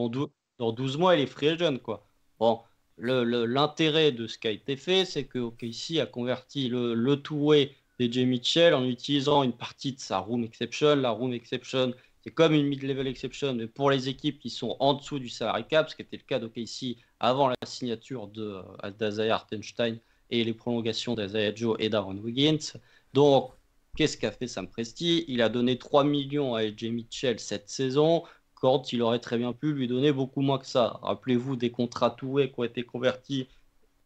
12 mois, il est free agent, quoi. Bon, l'intérêt de ce qui a été fait, c'est que OKC a converti le two-way de Mitchell en utilisant une partie de sa room exception. La room exception, c'est comme une mid-level exception, mais pour les équipes qui sont en dessous du salary cap, ce qui était le cas d'OKC avant la signature d'Isaiah Hartenstein et les prolongations d'Isaiah Joe et d'Aaron Wiggins. Donc, qu'est-ce qu'a fait Sam Presti? Il a donné 3 millions à AJ Mitchell cette saison, quand il aurait très bien pu lui donner beaucoup moins que ça. Rappelez-vous des contrats two-way qui ont été convertis,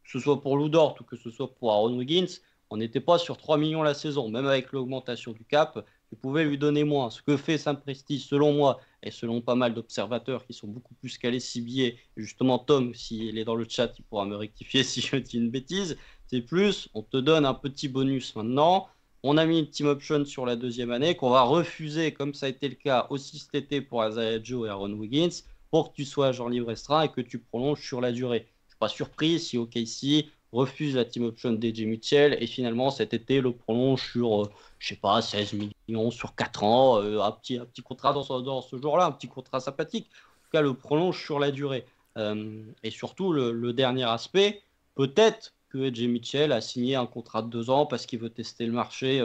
que ce soit pour Lou Dort ou que ce soit pour Aaron Wiggins, on n'était pas sur 3 millions la saison. Même avec l'augmentation du cap, tu pouvais lui donner moins. Ce que fait Sam Presti, selon moi, et selon pas mal d'observateurs qui sont beaucoup plus calés CBA, et justement Tom, s'il est dans le chat, il pourra me rectifier si je dis une bêtise, c'est plus, on te donne un petit bonus maintenant, on a mis une team option sur la deuxième année qu'on va refuser, comme ça a été le cas aussi cet été pour Isaiah Joe et Aaron Wiggins, pour que tu sois agent libre restreint et que tu prolonges sur la durée. Je ne suis pas surpris si OKC refuse la team option d'AJ Mitchell et finalement cet été le prolonge sur, je sais pas, 16 millions sur 4 ans, un petit contrat dans ce genre-là, un petit contrat sympathique. En tout cas, le prolonge sur la durée. Et surtout, le dernier aspect, peut-être que AJ Mitchell a signé un contrat de 2 ans parce qu'il veut tester le marché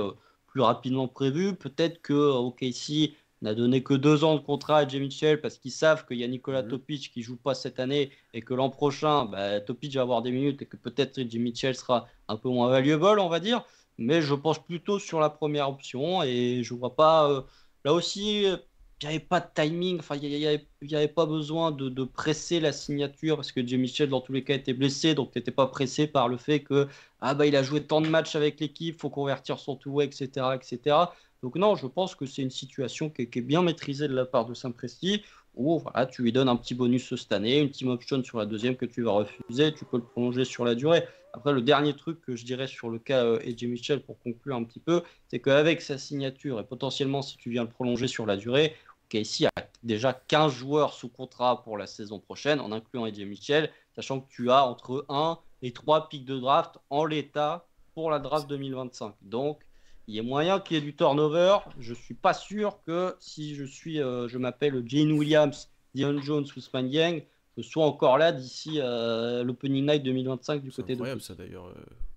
plus rapidement prévu. Peut-être que OKC n'a donné que 2 ans de contrat à Jay Mitchell parce qu'ils savent qu'il y a Nikola Topic qui joue pas cette année et que l'an prochain, Topic va avoir des minutes et que peut-être Jay Mitchell sera un peu moins valuable, on va dire. Mais je pense plutôt sur la première option et je vois pas. Là aussi, il n'y avait pas de timing, enfin, il n'y avait pas besoin de presser la signature parce que Jay Mitchell, dans tous les cas, était blessé, donc tu n'étais pas pressé par le fait que il a joué tant de matchs avec l'équipe, faut convertir son two-way, etc., etc. Donc non, je pense que c'est une situation qui est bien maîtrisée de la part de Saint-Presti, où voilà, tu lui donnes un petit bonus cette année, une team option sur la deuxième que tu vas refuser, tu peux le prolonger sur la durée. Après, le dernier truc que je dirais sur le cas AJ Mitchell pour conclure un petit peu, c'est qu'avec sa signature et potentiellement si tu viens le prolonger sur la durée, Casey a déjà 15 joueurs sous contrat pour la saison prochaine, en incluant AJ Mitchell, sachant que tu as entre 1 et 3 pics de draft en l'état pour la draft 2025. Donc, il y a moyen qu'il y ait du turnover. Je ne suis pas sûr que si je m'appelle Jane Williams, Dion Jones ou Span Yang, je sois encore là d'ici l'Opening Night 2025 du C'est côté de incroyable Kiss. ça d'ailleurs.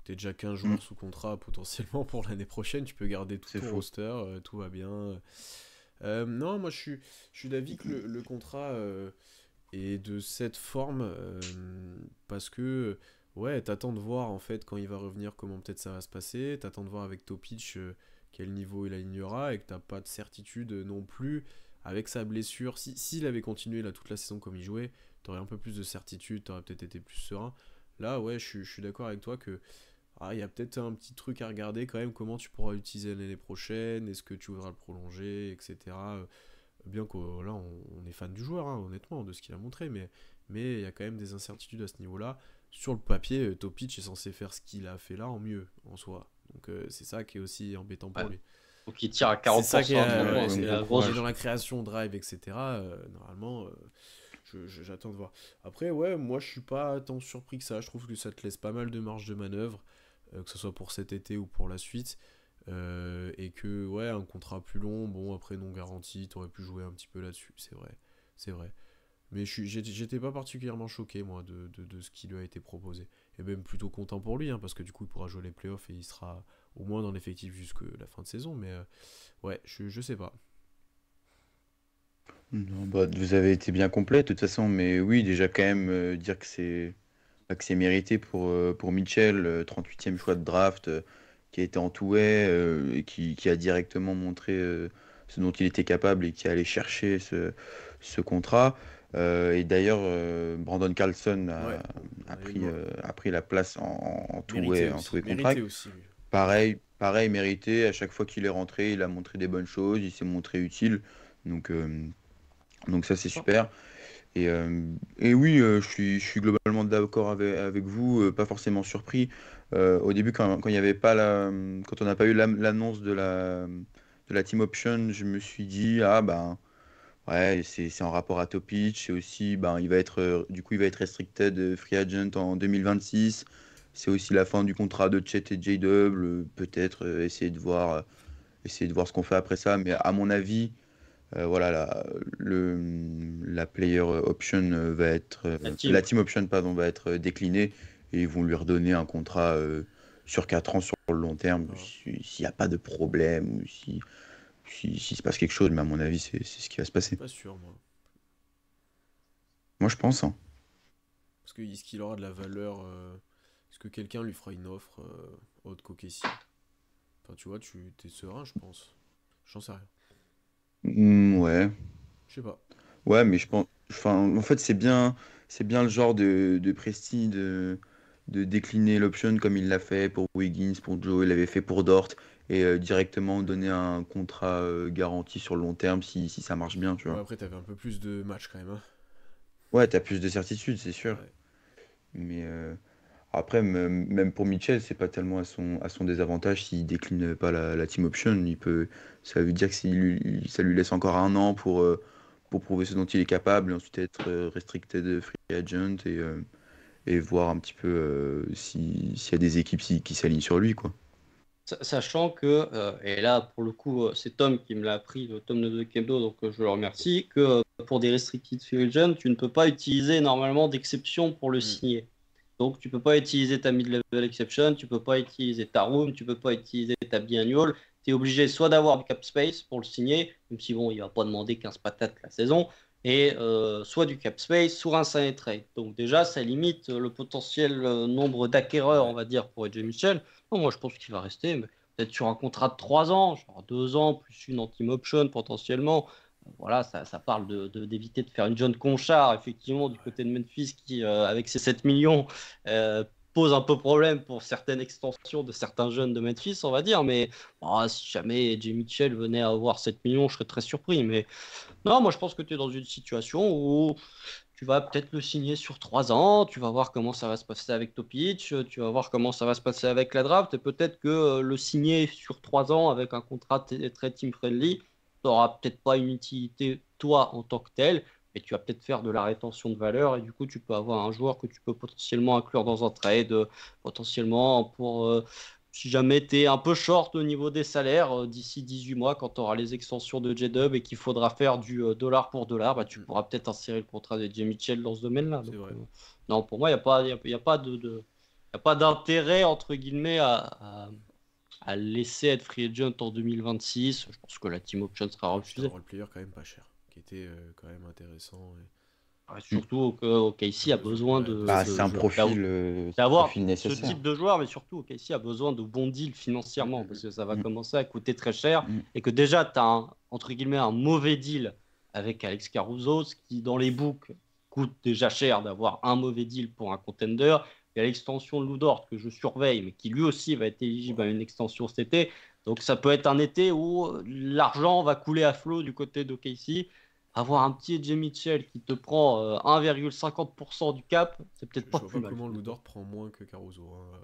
Tu es déjà 15 joueurs sous contrat potentiellement pour l'année prochaine. Tu peux garder tout C'est ton fou. roster, tout va bien. Non, moi je suis d'avis que le contrat est de cette forme parce que ouais, t'attends de voir en fait quand il va revenir comment peut-être ça va se passer. T'attends de voir avec Topic quel niveau il alignera et que t'as pas de certitude non plus avec sa blessure. S'il avait continué là toute la saison comme il jouait, t'aurais un peu plus de certitude, t'aurais peut-être été plus serein. Là, ouais, je suis d'accord avec toi que il y a peut-être un petit truc à regarder quand même, comment tu pourras l'utiliser l'année prochaine, est-ce que tu voudras le prolonger, etc. Bien que là, on est fan du joueur, hein, honnêtement, de ce qu'il a montré, mais il y a quand même des incertitudes à ce niveau-là. Sur le papier, Topic est censé faire ce qu'il a fait là en mieux, en soi. Donc c'est ça qui est aussi embêtant pour Ouais. lui. Donc il tire à C'est ça 40% qui est, à 3 points, ouais, c'est la bon grosse. il est dans la création, drive, etc. Normalement, j'attends de voir. Après, ouais, moi je suis pas tant surpris que ça. Je trouve que ça te laisse pas mal de marge de manœuvre, que ce soit pour cet été ou pour la suite. Et que, ouais, un contrat plus long, bon, après non garanti, t'aurais pu jouer un petit peu là-dessus, c'est vrai. C'est vrai. Mais j'étais pas particulièrement choqué, moi, de ce qui lui a été proposé. Et même plutôt content pour lui, hein, parce que du coup, il pourra jouer les playoffs et il sera au moins dans l'effectif jusque la fin de saison. Mais ouais, je sais pas. Non, bah, vous avez été bien complet de toute façon, mais oui, déjà quand même dire que c'est mérité pour Mitchell, 38e choix de draft, qui a été en two-way, et qui a directement montré ce dont il était capable et qui allait chercher ce contrat. Et d'ailleurs, Brandon Carlson Ouais, a, on avait le a pris la place en mérité two-way, en aussi. two-way Mérité contract. aussi, lui. Pareil, mérité. À chaque fois qu'il est rentré, il a montré des bonnes choses, il s'est montré utile. Donc, donc ça, c'est super. Et oui, je suis globalement d'accord avec vous, pas forcément surpris. Au début, quand il y avait pas quand on n'a pas eu l'annonce de la team option, je me suis dit, ah ben, ouais, c'est en rapport à Topic, et aussi, ben, du coup, il va être restricted free agent en 2026. C'est aussi la fin du contrat de Chet et J-Dub, peut-être essayer de voir ce qu'on fait après ça, mais à mon avis. Voilà, la player option La la team. team option, pardon, va être déclinée et ils vont lui redonner un contrat sur 4 ans sur le long terme Voilà. s'il n'y a pas de problème ou s'il se passe quelque chose, mais à mon avis, c'est ce qui va se passer. Pas sûr, moi. Moi, je pense, hein. Parce que est-ce qu'il aura de la valeur est-ce que quelqu'un lui fera une offre haute qu'Okessi. Enfin, tu vois, t'es serein, je pense. J'en sais rien. Ouais. Je sais pas. Ouais, mais je pense. Enfin, en fait, c'est bien le genre de Presti de décliner l'option comme il l'a fait pour Wiggins, pour Joe, il l'avait fait pour Dort, et directement donner un contrat garanti sur le long terme si ça marche bien, tu Ouais, vois. après, t'avais un peu plus de matchs quand même, hein. Ouais, t'as plus de certitude, c'est sûr. Ouais. Mais après, même pour Mitchell, c'est pas tellement à son désavantage s'il décline pas la team option. Ça veut dire que ça lui laisse encore un an pour prouver ce dont il est capable, et ensuite être restricted free agent et voir un petit peu s'il y a des équipes qui s'alignent sur lui, quoi. Sachant que, et là pour le coup, c'est Tom qui me l'a appris, le Tom de Kebdo, donc je le remercie, que pour des restricted free agent, tu ne peux pas utiliser normalement d'exception pour le Mm. signer. Donc tu peux pas utiliser ta mid-level exception, tu peux pas utiliser ta room, tu peux pas utiliser ta biannual. Tu es obligé soit d'avoir du cap space pour le signer, même si bon, il va pas demander 15 patates la saison, et soit du cap space, soit un sign and trade. Donc déjà, ça limite le potentiel nombre d'acquéreurs, on Ouais. va dire, pour AJ Mitchell. Non, moi, je pense qu'il va rester, mais peut-être sur un contrat de 3 ans, genre 2 ans, plus une anti option potentiellement. Voilà, ça parle d'éviter de faire une John Conchard, effectivement, du côté de Memphis, qui, avec ses 7 millions, euh, pose un peu problème pour certaines extensions de certains jeunes de Memphis, on va dire. Mais si jamais Jay Mitchell venait à avoir 7 millions, je serais très surpris. Mais non, moi, je pense que tu es dans une situation où tu vas peut-être le signer sur 3 ans, tu vas voir comment ça va se passer avec Topic, tu vas voir comment ça va se passer avec la draft, et peut-être que le signer sur 3 ans avec un contrat très team-friendly, tu n'auras peut-être pas une utilité toi en tant que tel, mais tu vas peut-être faire de la rétention de valeur, et du coup tu peux avoir un joueur que tu peux potentiellement inclure dans un trade, potentiellement pour... si jamais tu es un peu short au niveau des salaires, d'ici 18 mois, quand tu auras les extensions de J-Dub et qu'il faudra faire du dollar pour dollar, bah, tu Mm. pourras peut-être insérer le contrat de Jay Mitchell dans ce domaine-là. C'est Donc, vrai. non, pour moi, il n'y a pas, y a pas y a pas d'intérêt, entre guillemets, à laisser être free agent en 2026. Je pense que la team option sera Et puis t'as un refusée. role-player quand même pas cher, qui était quand même intéressant. Ouais, Mm. surtout que Un KC a besoin, besoin ouais, Bah, besoin c'est de un joueurs. profil, d'avoir ce nécessaire. type de joueur, mais surtout KC a besoin de bons deals Mm, financièrement mm, parce que ça va Mm, commencer à coûter très cher mm. et que déjà tu as entre guillemets un mauvais deal avec Alex Caruso, ce qui dans les books coûte déjà cher d'avoir un mauvais deal pour un contender. Il y a l'extension de Lou Dort que je surveille, mais qui lui aussi va être éligible à une extension cet été. Donc ça peut être un été où l'argent va couler à flot du côté de KC. Avoir un petit AJ Mitchell qui te prend 1,50% du cap, c'est peut-être Je pas vois plus pas mal, comment finalement. Ludort prend moins que Caruso, hein.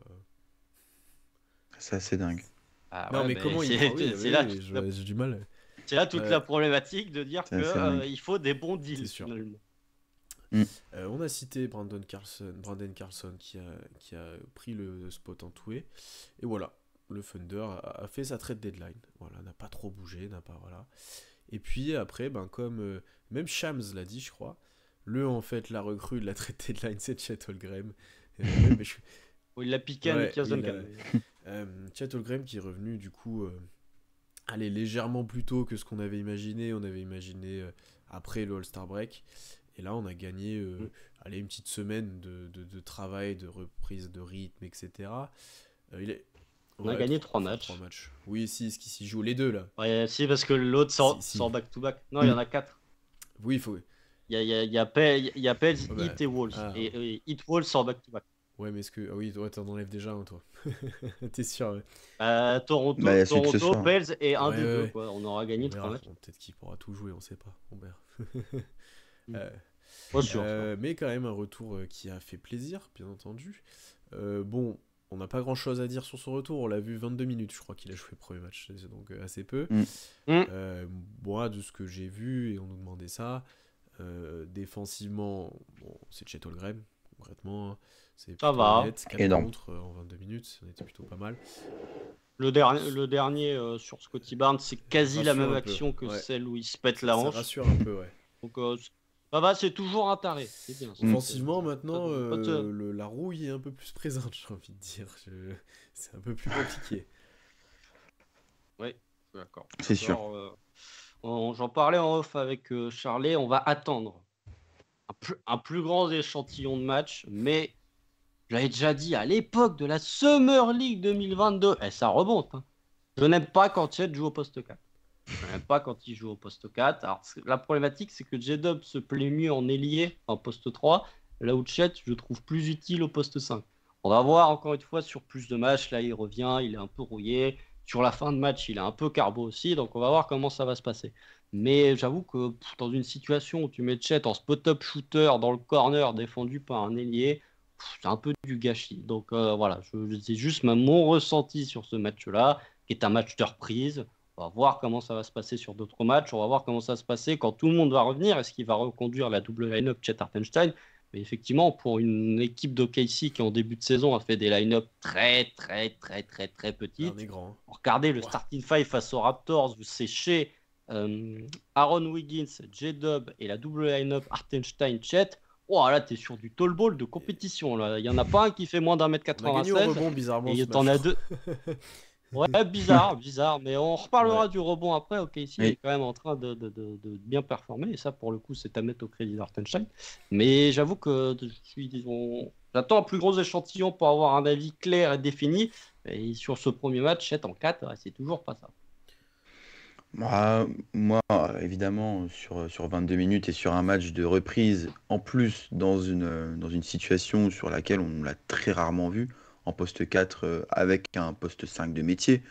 C'est assez dingue. Ah Non, ouais, mais ben, comment il prend? Oui, c'est là, oui, j'ai du mal. toute la Ouais, problématique de dire C'est que assez dingue. il faut des bons c'est deals sûr. finalement. Mm. On a cité Brandon Carlson qui a pris le spot en toué. Et voilà, le Thunder a fait sa trade deadline. Voilà, n'a pas trop bougé, n'a pas voilà. Et puis après, ben comme même Shams l'a dit, je crois, en fait la recrue de la trade deadline, c'est Chet Holmgren. Mais Bon, il l'a piqué à ouais, Nick Duncan. Chet Holmgren qui est revenu du coup, allez légèrement plus tôt que ce qu'on avait imaginé. On avait imaginé après le All-Star break. Et là, on a gagné allez, une petite semaine de travail, de reprise de rythme, etc. On a Ouais, gagné trois 3 trois matchs. matchs. Oui, si, ce qui s'y joue les deux là. Ouais, si, parce que l'autre Si, sort si. back-to-back. Non, il y Mm. en a 4. Oui, il faut. Il y a Pels, Ouais, bah, Heat et Wolves. ah, Et Heat Wolves sort back-to-back. ouais, mais est-ce que. Ah oui, ouais, t'en enlèves déjà un, toi. T'es sûr, ouais. Bah, il y a celui de ce Toronto, soir. Pels et un Ouais, des deux, ouais. quoi. On aura On gagné 3 verra. matchs. Bon, peut-être qu'il pourra tout jouer, on sait pas. On verra. Mm. Euh, Pas sûr, ça. mais quand même un retour qui a fait plaisir, bien entendu. Bon, on n'a pas grand-chose à dire sur son retour. On l'a vu 22 minutes, je crois qu'il a joué le premier match, donc assez peu. Mm. Mm. Moi, de ce que j'ai vu, et on nous demandait ça, défensivement, bon, c'est Chet Holmgren, concrètement. Hein. C'est Ça plutôt va. honnête. 4 Énorme. contre en 22 minutes, on était plutôt pas mal. Le dernier sur Scotty Barnes, c'est quasi la Rassure même un peu, action que ouais. celle où il se pète Ça la hanche. rassure un peu, ouais. Donc ça va, c'est toujours un taré. C'est bien. Offensivement, maintenant, Pas la rouille est un peu plus présente, j'ai envie de dire. C'est un peu plus compliqué. Oui, d'accord. C'est sûr. J'en parlais en off avec Charlet. On va attendre un plus grand échantillon de matchs, mais je l'avais déjà dit à l'époque de la Summer League 2022. Ça remonte. Hein. Je n'aime pas quand Chet joue au poste 4. Même pas quand il joue au poste 4. Alors, la problématique, c'est que J-Dub se plaît mieux en ailier, en poste 3, là où Chet, je le trouve plus utile au poste 5. On va voir encore une fois sur plus de matchs. Là, il revient, il est un peu rouillé. Sur la fin de match, il est un peu carbo aussi. Donc, on va voir comment ça va se passer. Mais j'avoue que dans une situation où tu mets Chet en spot-up shooter dans le corner défendu par un ailier, c'est un peu du gâchis. Donc, voilà, c'est juste mon ressenti sur ce match-là, qui est un match de reprise. On va voir comment ça va se passer sur d'autres matchs. On va voir comment ça va se passer quand tout le monde va revenir. Est-ce qu'il va reconduire la double line-up Chet Hartenstein? Mais effectivement, pour une équipe d'OKC qui en début de saison a fait des line-up très On est petites, grand. regardez le Ouah. starting five face aux Raptors, c'est chez Aaron Wiggins, J-Dub et la double line-up Hartenstein-Chet. Oh là, t'es sur du tall ball de compétition. Là. Il n'y en a pas un qui fait moins d'un mètre On a gagné au 96 rebond bizarrement ce et t'en match. as deux. Ouais, bizarre, mais on reparlera Ouais. du rebond après. Ok, ici, il Oui. est quand même en train de bien performer, et ça, pour le coup, c'est à mettre au crédit d'Hartenstein. Mais j'avoue que j'attends un plus gros échantillon pour avoir un avis clair et défini. Et sur ce premier match, 7 en 4, c'est toujours pas ça. Moi, évidemment, sur 22 minutes et sur un match de reprise, en plus dans une situation sur laquelle on l'a très rarement vu, en poste 4 avec un poste 5 de métier,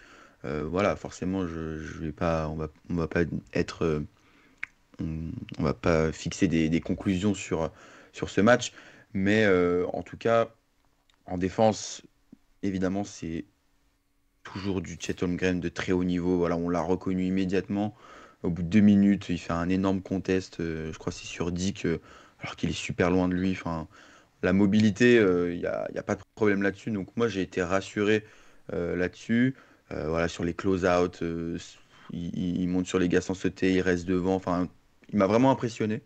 voilà, forcément, je vais pas, on va pas être, on va pas fixer des conclusions sur ce match, mais en tout cas, en défense, évidemment, c'est toujours du Chet Holmgren de très haut niveau. Voilà, on l'a reconnu immédiatement. Au bout de 2 minutes, il fait un énorme contest. Je crois que c'est sur Dick, alors qu'il est super loin de lui. Enfin, la mobilité, y a pas de problème là-dessus. Donc moi, j'ai été rassuré là-dessus. Voilà, sur les close-out, il monte sur les gars sans sauter, il reste devant. Enfin, il m'a vraiment impressionné.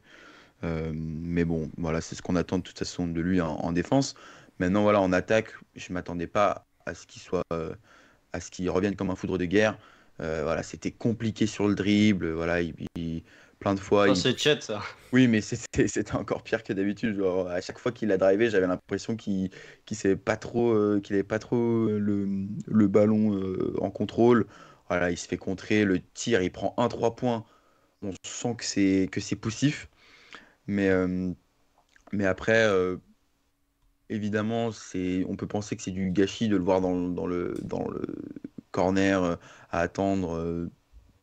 Mais bon, voilà, c'est ce qu'on attend de toute façon de lui en défense. Maintenant, voilà, en attaque, je m'attendais pas à ce qu'il soit à ce qu'il revienne comme un foudre de guerre. Voilà, c'était compliqué sur le dribble. Voilà, plein de fois, Ça, il c'est pousse. Chet, ça. Oui, mais c'était encore pire que d'habitude. Genre, à chaque fois qu'il a drivé, j'avais l'impression qu'il savait pas trop, qu'il avait pas trop le ballon en contrôle. Voilà, il se fait contrer, le tir, il prend un 3 points. On sent que c'est poussif. Mais, euh, mais après, évidemment, on peut penser que c'est du gâchis de le voir dans le corner à attendre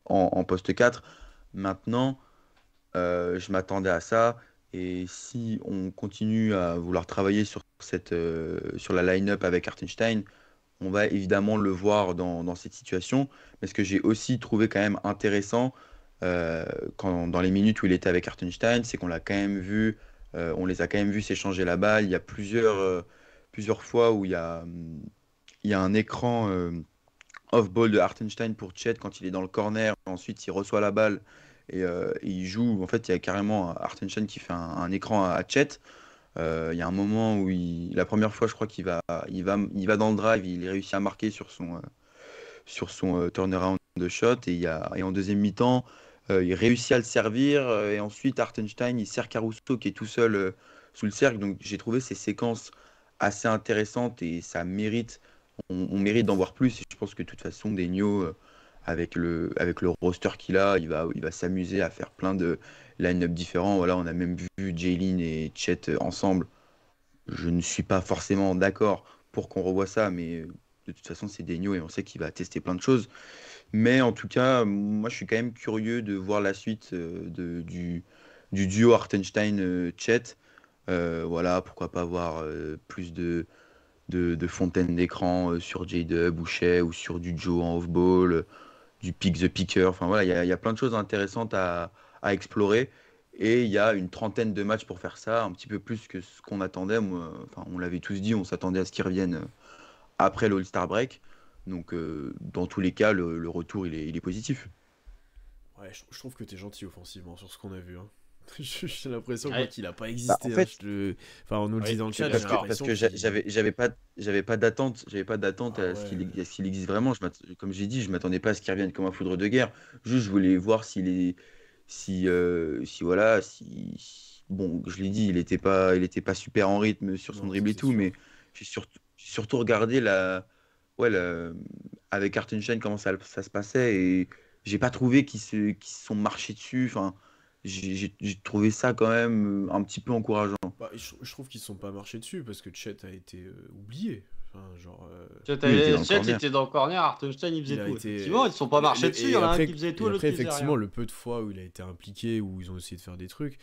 en poste 4. Maintenant, je m'attendais à ça. Et si on continue à vouloir travailler sur la line-up avec Hartenstein, on va évidemment le voir dans cette situation. Mais ce que j'ai aussi trouvé quand même intéressant dans les minutes où il était avec Hartenstein, c'est qu'on l'a quand même vu, on les a quand même vus s'échanger la balle. Il y a plusieurs fois où il y a un écran off-ball de Hartenstein pour Chet quand il est dans le corner. Ensuite, il reçoit la balle et il joue. En fait, il y a carrément Hartenstein qui fait un écran à Chet. Il y a un moment où la première fois, je crois qu'il va dans le drive, il réussit à marquer sur son turnaround de shot. Et en deuxième mi-temps, il réussit à le servir. Et ensuite, Hartenstein, il sert Caruso qui est tout seul sous le cercle. Donc, j'ai trouvé ces séquences assez intéressantes et ça mérite, on mérite d'en voir plus. Et je pense que de toute façon, Denio, avec le roster qu'il a, il va s'amuser à faire plein de line-up différents. Voilà, on a même vu Jalen et Chet ensemble. Je ne suis pas forcément d'accord pour qu'on revoie ça, mais de toute façon, c'est Denio et on sait qu'il va tester plein de choses. Mais en tout cas, moi, je suis quand même curieux de voir la suite du duo Hartenstein-Chet. Voilà, pourquoi pas avoir plus de fontaines d'écran sur J-Dub ou Shea ou sur du Joe en off-ball, du pick the picker. Enfin voilà, il y a plein de choses intéressantes à explorer. Et il y a une trentaine de matchs pour faire ça, un petit peu plus que ce qu'on attendait. Enfin, on l'avait tous dit, on s'attendait à ce qu'ils reviennent après l'All-Star Break. Donc, dans tous les cas, le retour, il est positif. Ouais, je trouve que t'es gentil offensivement sur ce qu'on a vu. Hein. J'ai l'impression moi Ouais. qu'il a pas Bah, en existé. Hein. fait, Enfin, on nous le dit Oui, dans le je suis chat, j'ai parce que, d'accord. parce l'impression que qu'il. j'avais pas d'attente, Ah à ce ouais. qu'il existe vraiment. Comme j'ai dit, je m'attendais pas à ce qu'il revienne comme un foudre de guerre. Juste, je voulais voir si voilà, bon, je l'ai dit, il était pas super en rythme sur son Non, ça dribble et c'est tout, sûr. mais j'ai surtout regardé ouais, avec Hartenstein comment ça se passait et j'ai pas trouvé qu'ils se sont marchés dessus. Enfin, j'ai trouvé ça quand même un petit peu encourageant. Bah, je trouve qu'ils ne sont pas marchés dessus parce que Chet a été oublié. Enfin, genre, Oui, il était dans le Chet corner. était dans le corner, Hartenstein il il faisait a tout. été. Effectivement, ils ne sont pas marchés dessus, il y en a un qui faisait tout, et l'autre après, qui faisait effectivement, rien. le peu de fois où il a été impliqué, où ils ont essayé de faire des trucs,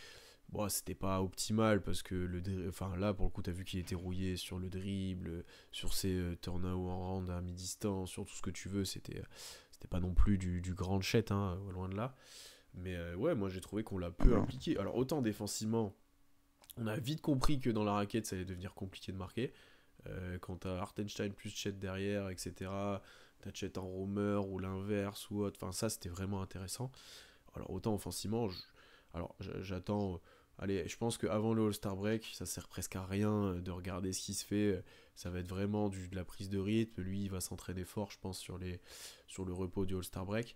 bon, c'était pas optimal parce que enfin, là, pour le coup, t'as vu qu'il était rouillé sur le dribble, sur ses turn-out en round à mi-distance, sur tout ce que tu veux. C'était pas non plus du grand Chet, hein, loin de là. Mais ouais, moi j'ai trouvé qu'on l'a peu non. impliqué. Alors, autant défensivement, on a vite compris que dans la raquette, ça allait devenir compliqué de marquer. Quand t'as Hartenstein plus Chet derrière, etc., t'as Chet en roamer ou l'inverse ou autre, enfin ça c'était vraiment intéressant. Alors autant offensivement, j'attends, allez, je pense qu'avant le All-Star Break, ça sert presque à rien de regarder ce qui se fait, ça va être vraiment de la prise de rythme, lui il va s'entraîner fort je pense sur le repos du All-Star Break,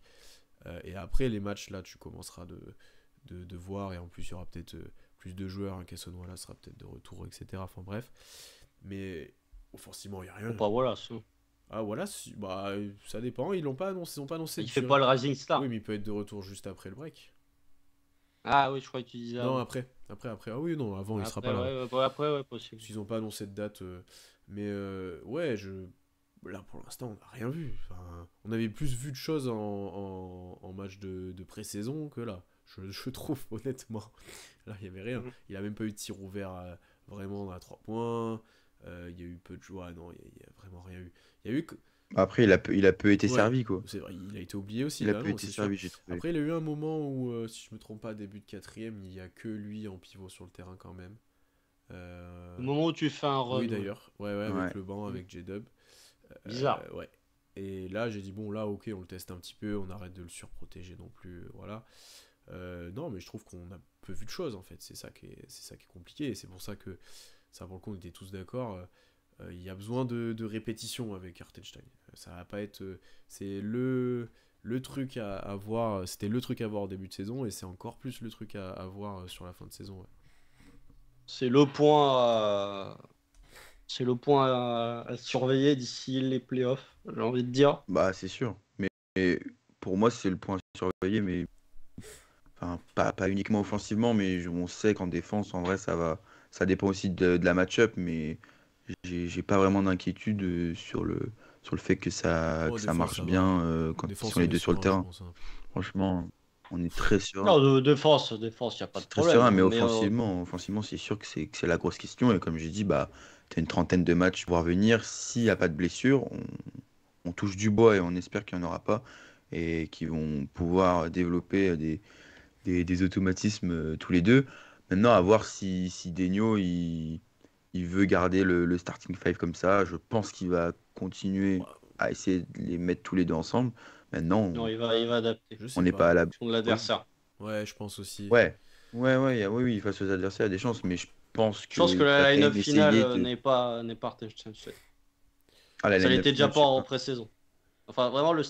et après les matchs là tu commenceras de voir, et en plus il y aura peut-être plus de joueurs, hein, Cason Wallace sera peut-être de retour, etc. Enfin bref, mais offensivement il n'y a rien. Bon, bah voilà, Ah voilà, bah, ça dépend, ils ont pas annoncé il de fait durée. pas le Rising Star. Oui, mais il peut être de retour juste après le break. Ah oui, je crois que tu disais Non, avant. après. Ah oui, non, avant, il sera Après, pas là. après, ouais, possible. Parce qu'ils ont pas annoncé de date. Mais ouais, là, pour l'instant, on n'a rien vu. Enfin, on avait plus vu de choses en match de pré-saison que là. Je trouve, honnêtement. Là, il n'y avait rien. Mhm. Il a même pas eu de tir ouvert vraiment à 3 points. Il y a eu peu de joie. Non, il y a vraiment rien eu. Il y a eu. Après, il a peu été Ouais, servi, quoi. c'est vrai, il a été oublié aussi, Il a bah peu non, été c'est sûr. servi, j'ai trouvé. Après, il a eu un moment où, si je me trompe pas, début de quatrième, il y a que lui en pivot sur le terrain quand même. Au moment où tu fais un run. Oui, Ouais. d'ailleurs, ouais, avec Ouais. le banc, avec J-Dub. Bizarre. Ouais. Et là, j'ai dit, bon, là, ok, on le teste un petit peu, on arrête de le surprotéger non plus, voilà. Non, mais je trouve qu'on a peu vu de choses, en fait. C'est ça qui est compliqué, et c'est pour ça que, ça, pour le coup, on était tous d'accord. Il y a besoin de répétition avec Hartenstein. Ça va pas être. C'est le truc à voir. C'était le truc à voir au début de saison, et c'est encore plus le truc à voir sur la fin de saison. Ouais. C'est le point. C'est le point à surveiller d'ici les playoffs, j'ai envie de dire. Bah, c'est sûr. Mais pour moi, c'est le point à surveiller, mais enfin, pas uniquement offensivement, mais on sait qu'en défense, en vrai, ça va. Ça dépend aussi de la match-up, mais j'ai pas vraiment d'inquiétude sur le fait que Oh, ça défense, marche ça va. bien quand ils Défense, sont les on est deux sur le serein, je terrain. pense. Hein. Franchement, on est très serein. Non, défense, il n'y a pas de Très problème. serein, mais Mais offensivement, c'est sûr que c'est la grosse question. Et comme j'ai dit, bah, tu as une trentaine de matchs pour venir. S'il n'y a pas de blessure, on touche du bois et on espère qu'il n'y en aura pas. Et qu'ils vont pouvoir développer des automatismes tous les deux. Maintenant, à voir si Denio il veut garder le starting five comme ça. Je pense qu'il va continuer à essayer de les mettre tous les deux ensemble. Maintenant, non, il va adapter Je on sais n'est pas pas. à la. en fonction de l'adversaire. Ouais, je pense aussi. Ouais, oui, face aux adversaires, il y a des chances, mais je pense Je pense que qu'il va la quand line-up même essayer finale de. n'est pas Hartenstein. Ah, la Ça line-up l'était déjà finale, je pas sais en pas. pré-saison. Enfin, vraiment, Après,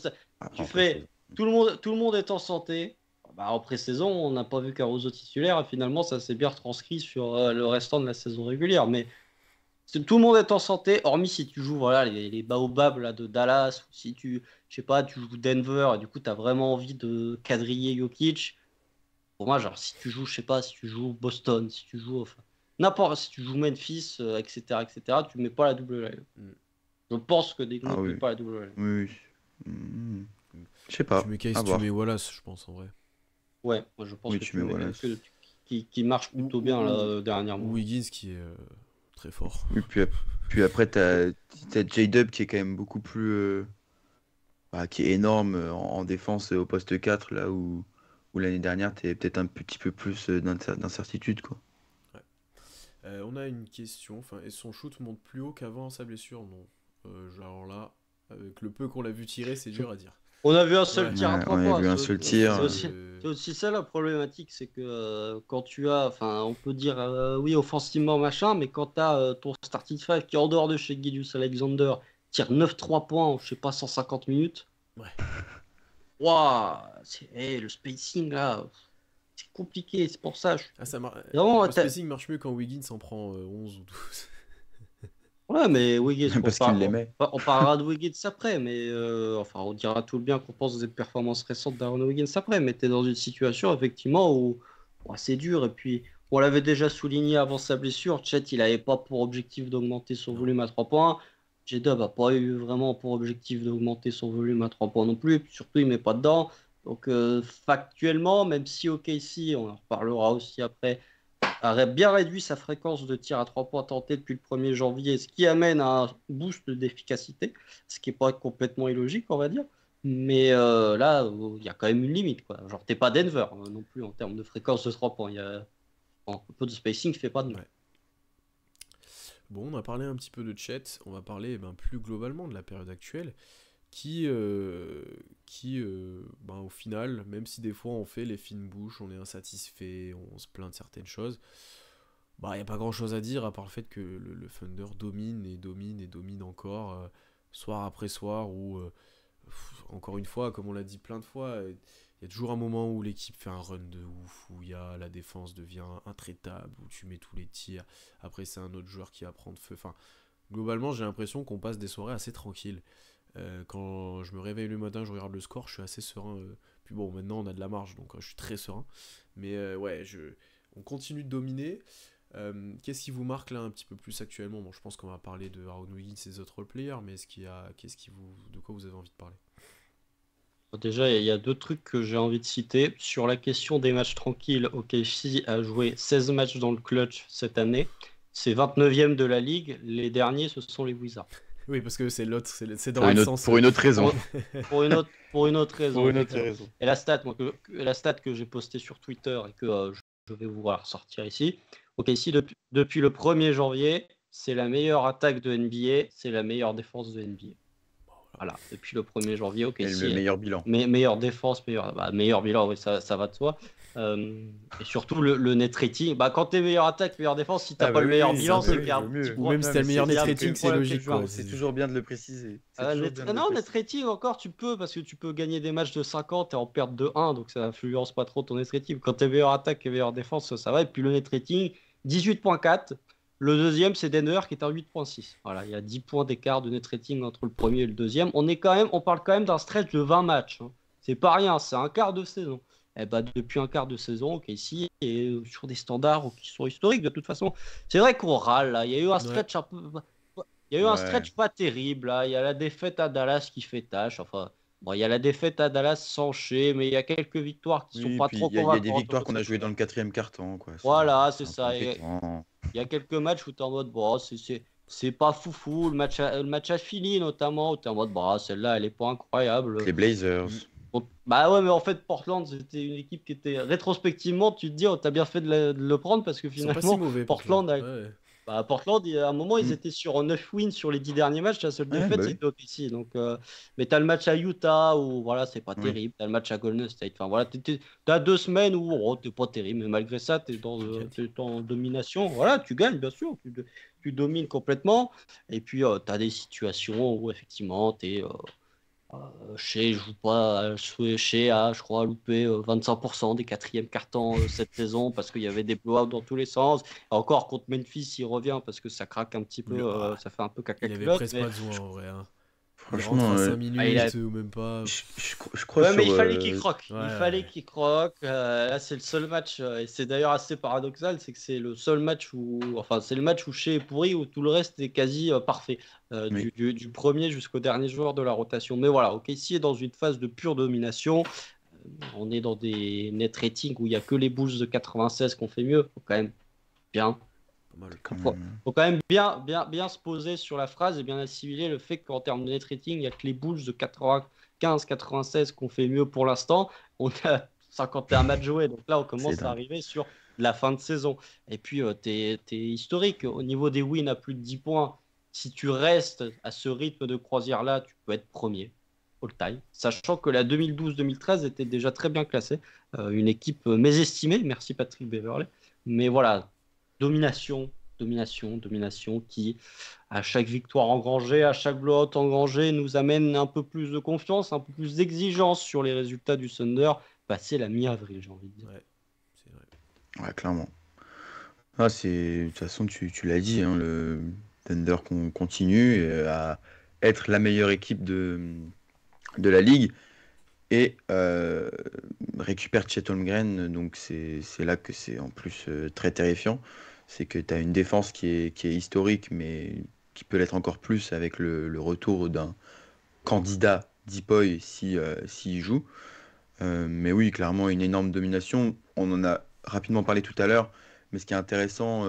tu en fais pré-saison. tout le monde est en santé. Bah, en pré-saison, on n'a pas vu Caruso titulaire et finalement, ça s'est bien retranscrit sur le restant de la saison régulière. Mais tout le monde est en santé, hormis si tu joues voilà, les Baobabs là, de Dallas, ou si je sais pas, tu joues Denver et du coup, tu as vraiment envie de quadriller Jokic. Pour moi, genre, si tu joues, je sais pas, si tu joues Boston, si tu joues, enfin, n'importe, si tu joues Memphis, etc., tu mets pas la double line. Mm. Je pense que Degno Ah ne met oui, pas la double line. oui, oui. Hmm. Je sais Tu pas, mets à Case, tu voir. mets Wallace, je pense, en vrai. Ouais, moi je pense Oui, que tu tu mets mets Wallace. qui marche Ou, plutôt ou, bien là, ou, ou dernièrement. Wiggins qui est très fort. Oui, puis après, t'as J-Dub qui est quand même beaucoup plus. Qui est énorme en défense au poste 4 là où l'année dernière, t'es peut-être un petit peu plus d'incertitude, quoi. Ouais. On a une question. Enfin, et son shoot monte plus haut qu'avant sa blessure? Non. Alors là, avec le peu qu'on l'a vu tirer, c'est dur à dire. On a vu un seul Ouais. tir à Ouais, on 3 a points. vu un seul tir. C'est aussi ça la problématique, c'est que quand tu as, enfin, on peut dire oui offensivement machin, mais quand tu as ton starting five qui est en dehors de chez Gideus Alexander tire 9-3 points en je sais pas 150 minutes. Ouais. Waouh, le spacing là, c'est compliqué, c'est pour ça. Ah, ça Vraiment, le spacing marche mieux quand Wiggins en prend 11 ou 12. Ouais, mais Wiggins, parce qu'il l'aimait. on parlera de Wiggins après, mais enfin, on dira tout le bien qu'on pense des performances récentes d'Aaron Wiggins après, mais tu es dans une situation effectivement où c'est dur. Et puis, on l'avait déjà souligné avant sa blessure, Chet, il n'avait pas pour objectif d'augmenter son Non. volume à 3 points. J-Dub n'a pas eu vraiment pour objectif d'augmenter son volume à 3 points non plus, et puis surtout, il ne met pas dedans. Donc, factuellement, même si OKC, on en reparlera aussi après, a bien réduit sa fréquence de tir à 3 points tentés depuis le 1er janvier, ce qui amène à un boost d'efficacité, ce qui n'est pas complètement illogique, on va dire. Mais là, il y a quand même une limite, quoi. Genre, t'es pas Denver non plus en termes de fréquence de 3 points. Il y a un peu de spacing, fait pas de mal. Ouais. Bon, on a parlé un petit peu de Chet, on va parler plus globalement de la période actuelle, qui au final, même si des fois on fait les fines bouches, on est insatisfait, on se plaint de certaines choses, il n'y a pas grand chose à dire à part le fait que le Thunder domine et domine et domine encore, soir après soir, ou encore une fois, comme on l'a dit plein de fois, il y a toujours un moment où l'équipe fait un run de ouf, où la défense devient intraitable, où tu mets tous les tirs, après c'est un autre joueur qui va prendre feu. Enfin, globalement, j'ai l'impression qu'on passe des soirées assez tranquilles. Quand je me réveille le matin, je regarde le score, je suis assez serein. Puis bon, maintenant on a de la marge, donc je suis très serein. Mais ouais, on continue de dominer. Qu'est-ce qui vous marque là un petit peu plus actuellement? Bon, je pense qu'on va parler de Aaron Wiggins et des autres role-players, mais de quoi vous avez envie de parler? Déjà, il y a deux trucs que j'ai envie de citer. Sur la question des matchs tranquilles, OKC a joué 16 matchs dans le clutch cette année. C'est 29e de la ligue. Les derniers, ce sont les Wizards. Oui, parce que c'est l'autre, c'est dans Pour l'autre sens. pour une autre raison. Pour une autre raison. Pour une autre raison. Et la stat que j'ai postée sur Twitter et que je vais vous voir sortir ici. OKC, depuis le 1er janvier, c'est la meilleure attaque de NBA, c'est la meilleure défense de NBA. Voilà, depuis le 1er janvier, Et OKC. le meilleur bilan. Meilleure défense, meilleur bilan, oui, ça va de soi. Et surtout le net rating. Quand t'es meilleure attaque, meilleure défense, si t'as pas le meilleur bilan, c'est bien. Ou même si t'as le meilleur net rating, c'est logique. C'est toujours bien de le préciser. Net rating encore, tu peux, parce que tu peux gagner des matchs de 50 et en perdre de 1, donc ça influence pas trop ton net rating. Quand t'es meilleure attaque et meilleure défense, ça va. Et puis le net rating, 18.4. Le deuxième, c'est Denver qui est à 8.6. Voilà, il y a 10 points d'écart de net rating entre le premier et le deuxième. On parle quand même d'un stretch de 20 matchs. Hein. C'est pas rien, c'est un quart de saison. Depuis un quart de saison, OKC est sur des standards qui sont historiques de toute façon. C'est vrai qu'on râle là. Il y a eu un stretch un peu. Il y a eu un stretch pas terrible là. Il y a la défaite à Dallas qui fait tâche. Enfin, bon, il y a la défaite à Dallas sans chez, mais il y a quelques victoires qui sont pas trop convaincantes. Il y a des victoires qu'on a jouées dans le 4e quart-temps. Voilà, c'est ça. Il y a quelques matchs où tu es en mode, c'est pas foufou. Le match à Philly, notamment, où tu es en mode, celle-là, elle est pas incroyable. Les Blazers. Ouais, mais en fait, Portland, c'était une équipe qui était rétrospectivement, tu te dis, t'as bien fait de le prendre parce que finalement, pas si mauvais, Portland, Portland, à un moment, ils Mm. étaient sur 9 wins sur les 10 derniers matchs. La seule Ouais, défaite, bah oui. c'était OKC. Donc, mais t'as le match à Utah où voilà, c'est pas Oui. terrible. T'as le match à Golden State. Enfin, voilà, t'as 2 semaines où t'es pas terrible, mais malgré ça, t'es en domination. Voilà, tu gagnes, bien sûr. Tu domines complètement. Et puis, t'as des situations où effectivement, Shea joue pas, Shea a, je crois, loupé 25% des 4e cartons cette saison parce qu'il y avait des blowouts dans tous les sens. Et encore contre Memphis, il revient parce que ça craque un petit peu, ça fait un peu caca Il avait culotte. presque pas besoin en vrai. Hein. Franchement, il rentre à 5 minutes ou même pas. je crois Ouais, mais sur, il fallait qu'il croque. ouais, Il fallait qu'il croque. Là, c'est le seul match, et c'est d'ailleurs assez paradoxal, c'est que c'est le seul match c'est le match où Shea est pourri, où tout le reste est quasi parfait, Oui. du premier jusqu'au dernier joueur de la rotation. Mais voilà, OKC est dans une phase de pure domination. On est dans des net ratings où il n'y a que les Bulls de 96 qu'on fait mieux. Faut quand même bien. Pas mal. Faut quand même bien se poser sur la phrase et bien assimiler le fait qu'en termes de net rating, il n'y a que les Bulls de 95-96 qu'on fait mieux pour l'instant. On a 51 matchs joués, donc là on commence à arriver sur la fin de saison. Et puis t'es historique au niveau des wins à plus de 10 points. Si tu restes à ce rythme de croisière là, tu peux être premier all-time, sachant que la 2012-2013 était déjà très bien classée, une équipe mésestimée, merci Patrick Beverley, mais voilà, domination qui, à chaque victoire engrangée, à chaque blowout engrangé, nous amène un peu plus de confiance, un peu plus d'exigence sur les résultats du Thunder, passé la mi-avril, j'ai envie de dire. Ouais, c'est vrai. Ouais, clairement. De toute façon, tu l'as dit, hein, Thunder continue à être la meilleure équipe de la ligue et récupère Chet Holmgren. Donc c'est là que c'est en plus très terrifiant. C'est que tu as une défense qui est historique, mais qui peut l'être encore plus avec le retour d'un candidat Deepoy s'il joue. Mais oui, clairement, une énorme domination. On en a rapidement parlé tout à l'heure, mais ce qui est intéressant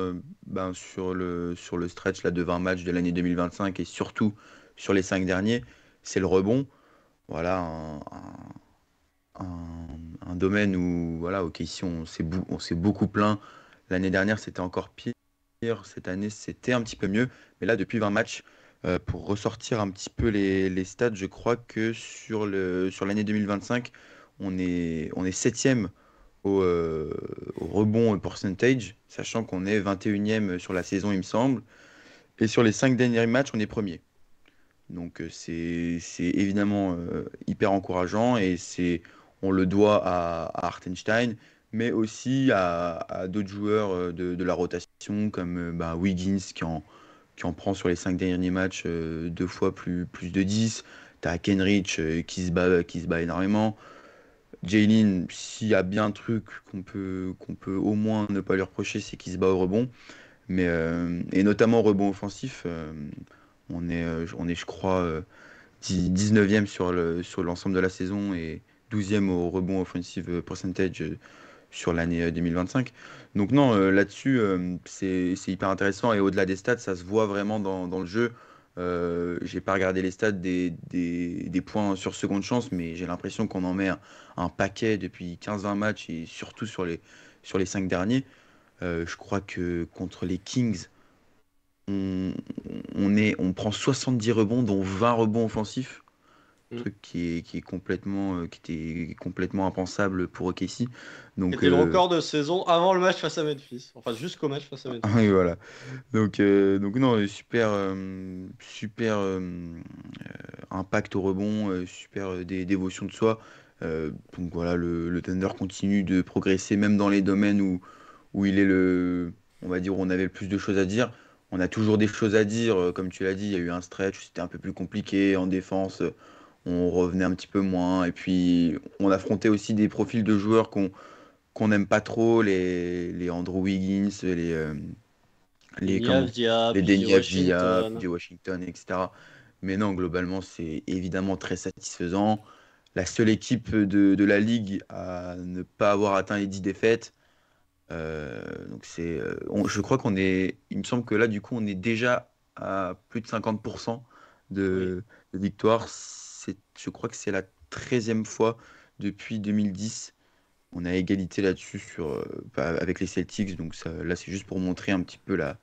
sur le stretch là, de 20 matchs de l'année 2025 et surtout sur les 5 derniers, c'est le rebond. Voilà, un domaine où, voilà, ok, ici on s'est beaucoup plaint. L'année dernière, c'était encore pire. Cette année, c'était un petit peu mieux. Mais là, depuis 20 matchs, pour ressortir un petit peu les stats, je crois que sur l'année 2025, on est septième au rebond percentage, sachant qu'on est 21e sur la saison, il me semble. Et sur les 5 derniers matchs, on est premier. Donc c'est évidemment hyper encourageant et on le doit à Hartenstein, mais aussi à d'autres joueurs de la rotation comme Wiggins qui en prend sur les 5 derniers matchs 2 fois plus de 10. T'as Kenrich qui se bat énormément. Jalen, s'il y a bien un truc qu'on peut au moins ne pas lui reprocher, c'est qu'il se bat au rebond. Et notamment au rebond offensif, on est, je crois, 19e sur l'ensemble de la saison et 12e au rebond offensive percentage sur l'année 2025. Donc non, là-dessus, c'est hyper intéressant et au-delà des stats, ça se voit vraiment dans le jeu. J'ai pas regardé les stats des points sur seconde chance, mais j'ai l'impression qu'on en met un paquet depuis 15-20 matchs et surtout sur les 5 derniers. Je crois que contre les Kings, on, on prend 70 rebonds, dont 20 rebonds offensifs. Truc qui était complètement impensable pour OKC. Donc, C'était le record de saison avant le match face à Memphis. Enfin, jusqu'au match face à Memphis. oui, voilà. Donc non, super impact au rebond, super dévotion de soi. Donc voilà, le Thunder continue de progresser, même dans les domaines où il est on va dire, où on avait le plus de choses à dire. On a toujours des choses à dire, comme tu l'as dit, il y a eu un stretch où c'était un peu plus compliqué en défense, on revenait un petit peu moins, et puis on affrontait aussi des profils de joueurs qu'on n'aime pas trop, les Andrew Wiggins, Niav, Dia, les PJ Denny Avdija, Washington. PJ Washington, etc. Mais non, globalement, c'est évidemment très satisfaisant. La seule équipe de la ligue à ne pas avoir atteint les 10 défaites. Donc je crois il me semble que là, du coup, on est déjà à plus de 50% de victoire. Je crois que c'est la 13e fois depuis 2010. On a égalité là-dessus avec les Celtics. Donc là, c'est juste pour montrer un petit peu la,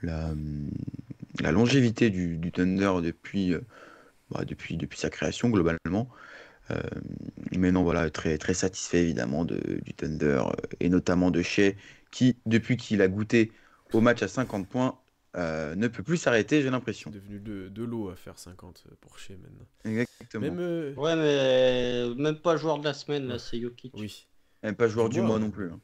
la longévité du Thunder depuis sa création, globalement. Mais non, voilà, très, très satisfait évidemment du Thunder et notamment de Shea qui, depuis qu'il a goûté au match à 50 points, ne peut plus s'arrêter, j'ai l'impression. C'est devenu de l'eau à faire 50 pour chez maintenant. Exactement. Même, Ouais, mais même pas joueur de la semaine, là, c'est Jokic. oui. Même pas joueur du mois ouais. non plus. Hein.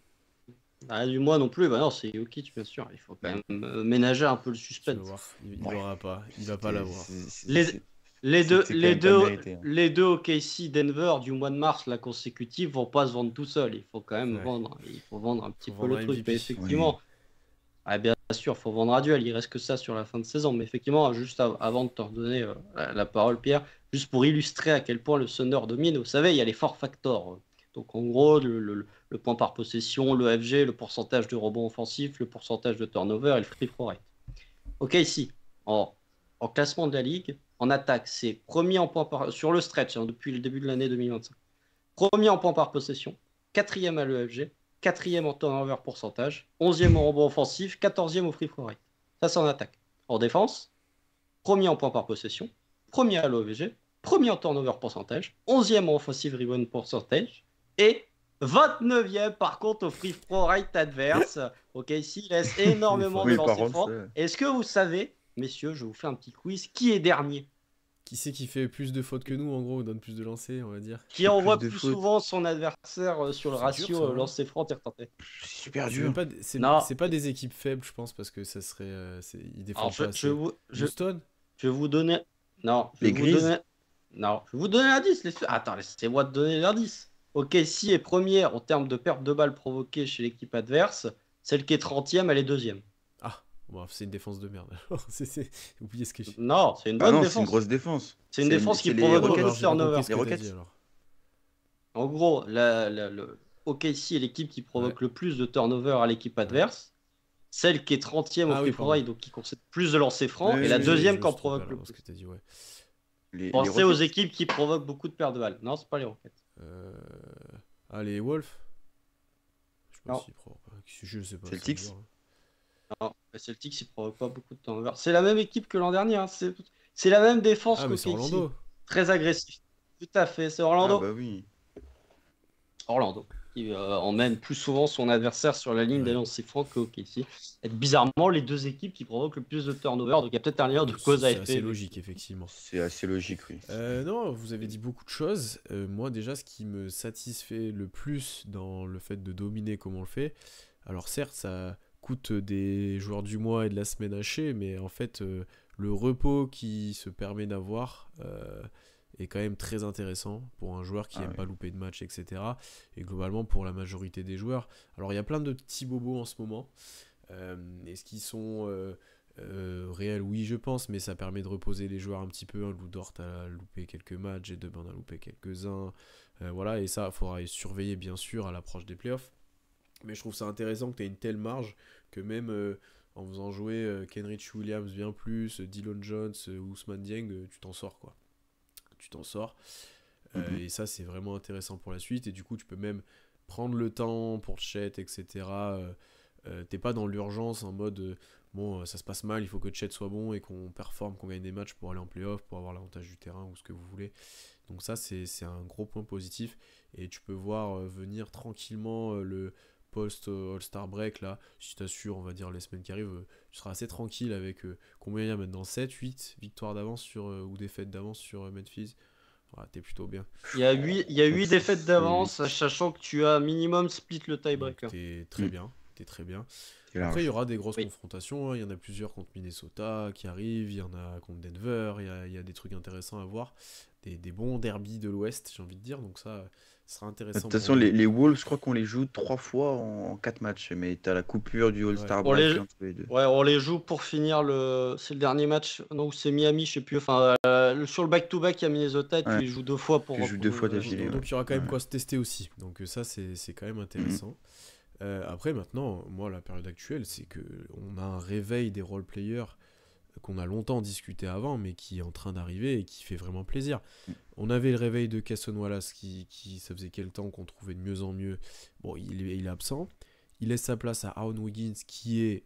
Ah, du mois non plus, bah non, c'est Jokic, bien sûr. Il faut quand même ménager un peu le Tu vas suspense. voir, il l'aura pas. Il va pas l'avoir. Les deux, C'était quand même pas mérité, hein. les deux OKC Denver du mois de mars la consécutive vont pas se vendre tout seul. Il faut quand même vendre. Il faut vendre un petit peu le truc. Mais effectivement, bien sûr, il faut vendre à duel. Il reste que ça sur la fin de saison. Mais effectivement, juste avant de te redonner la parole, Pierre, juste pour illustrer à quel point le Thunder domine, vous savez, il y a les four factors. Donc en gros, le point par possession, le FG, le pourcentage de rebond offensif, le pourcentage de turnover et le free throw rate. Ok, ici, en classement de la ligue, en attaque, c'est premier en points sur le stretch depuis le début de l'année 2025. Premier en points par possession, quatrième à l'EFG, quatrième en turnover pourcentage, 11e au rebond offensif, 14e au free throw rate. Ça, c'est en attaque. En défense, premier en points par possession, premier à l'OVG, premier en turnover pourcentage, 11e en offensive rebound percentage et 29e par contre au free throw rate adverse. Ok, ici il laisse énormément de lancers francs. Est-ce que vous savez, messieurs, je vous fais un petit quiz, qui est dernier? Qui c'est qui fait plus de fautes que nous, en gros, donne plus de lancers, on va dire. Qui envoie de plus fautes. souvent son adversaire sur le C'est dur, ratio ça, hein. lancer franc tir tenté. C'est super C'est même dur. pas, Non. c'est pas des équipes faibles, je pense, parce que ça serait. Ils défendent Alors pas assez. Houston? je vais vous donner. Non, je Les vais vous Grises. donner. Non, je vais vous donner l'indice. Attends, laissez-moi te donner l'indice. Ok, si est première en termes de perte de balles provoquées chez l'équipe adverse, celle qui est 30e, elle est deuxième. Ah, bon, c'est une défense de merde. Oubliez ce que j'ai. Non, c'est une Ah bonne non, c'est défense. une grosse défense. C'est une défense qui c'est les provoque Oh, beaucoup alors, de j'ai pas compris turnovers. ce que Les t'as Rockets. dit, alors. En gros, le OKC est l'équipe qui provoque le plus de turnovers à l'équipe adverse. Celle qui est 30e Ah au oui, free throw pardon. rate, donc qui concède plus de lancers francs, Oui, et la oui, deuxième Je qui en me suis trompé, provoque le alors, dans ce plus. que t'as dit, ouais. Les Pensez aux Rockets. équipes qui provoquent beaucoup de pertes de balles. Non, c'est pas les Rockets. Ah, les Wolves? Je sais pas Non. s'ils provoquent pas. Je sais pas. Celtics. c'est dur, hein. Non, les Celtics, ils provoquent pas beaucoup de turnovers. C'est la même équipe que l'an dernier. Hein. C'est la même défense Ah, mais c'est qu'OKC. Orlando. Très agressif. Tout à fait, c'est Ah Orlando. bah oui. Orlando, qui emmène plus souvent son adversaire sur la ligne des Ouais. lancers francs que OKC. Et bizarrement, les deux équipes qui provoquent le plus de turnovers. Donc il y a peut-être un lien de cause à C'est effet. assez logique, effectivement. C'est assez logique, oui. Non, vous avez dit beaucoup de choses. Moi, déjà, ce qui me satisfait le plus dans le fait de dominer comme on le fait, alors certes, ça coûte des joueurs du mois et de la semaine hachée, mais en fait, le repos qui se permet d'avoir est quand même très intéressant pour un joueur qui Ah aime ouais. pas louper de match, etc. Et globalement, pour la majorité des joueurs. Alors, il y a plein de petits bobos en ce moment. Est-ce qu'ils sont réels? Oui, je pense, mais ça permet de reposer les joueurs un petit peu. Lou Dort a loupé quelques matchs, et Deben a loupé quelques-uns. Voilà, et ça, il faudra les surveiller bien sûr à l'approche des playoffs. Mais je trouve ça intéressant que tu aies une telle marge que même en faisant jouer Kenrich Williams bien plus, Dillon Jones, Ousmane Dieng, tu t'en sors quoi. Tu t'en sors. Et ça, c'est vraiment intéressant pour la suite. Et du coup, tu peux même prendre le temps pour Chet, etc. T'es pas dans l'urgence en mode bon, ça se passe mal, il faut que Chet soit bon et qu'on performe, qu'on gagne des matchs pour aller en playoff, pour avoir l'avantage du terrain ou ce que vous voulez. Donc ça, c'est un gros point positif. Et tu peux voir venir tranquillement le post-All-Star Break là. Si t'assures, on va dire, les semaines qui arrivent, tu seras assez tranquille avec combien il y a maintenant, 7, 8 victoires d'avance sur ou défaites d'avance sur Memphis. Voilà, t'es plutôt bien. Il y a 8 défaites d'avance, sachant que tu as minimum split le Donc, tiebreaker. t'es très bien. T'es très bien. C'est large. Après, il y aura des grosses Oui. confrontations. Il y en a plusieurs contre Minnesota qui arrivent. Il y en a contre Denver. Il y a des trucs intéressants à voir. Des bons derbies de l'Ouest, j'ai envie de dire. Donc ça sera De intéressant. toute pour façon, nous. les Wolves, je crois qu'on les joue 3 fois en 4 matchs. Mais t'as la coupure du All-Star On Break les- entre les deux. Ouais, on les joue pour finir c'est le dernier match. Non, c'est Miami, je sais plus. Enfin, sur le back-to-back, il y a Minnesota. Tu Ouais. les joues 2 fois pour. Tu joues 2 fois pour- d'affilée. Donc, Ouais. il y aura quand même Ouais. quoi se tester aussi. Donc ça, c'est quand même intéressant. Après, maintenant, moi, la période actuelle, c'est que on a un réveil des role-players qu'on a longtemps discuté avant, mais qui est en train d'arriver et qui fait vraiment plaisir. On avait le réveil de Cason Wallace qui ça faisait quel temps qu'on trouvait de mieux en mieux. Bon, il est absent. Il laisse sa place à Aaron Wiggins qui est...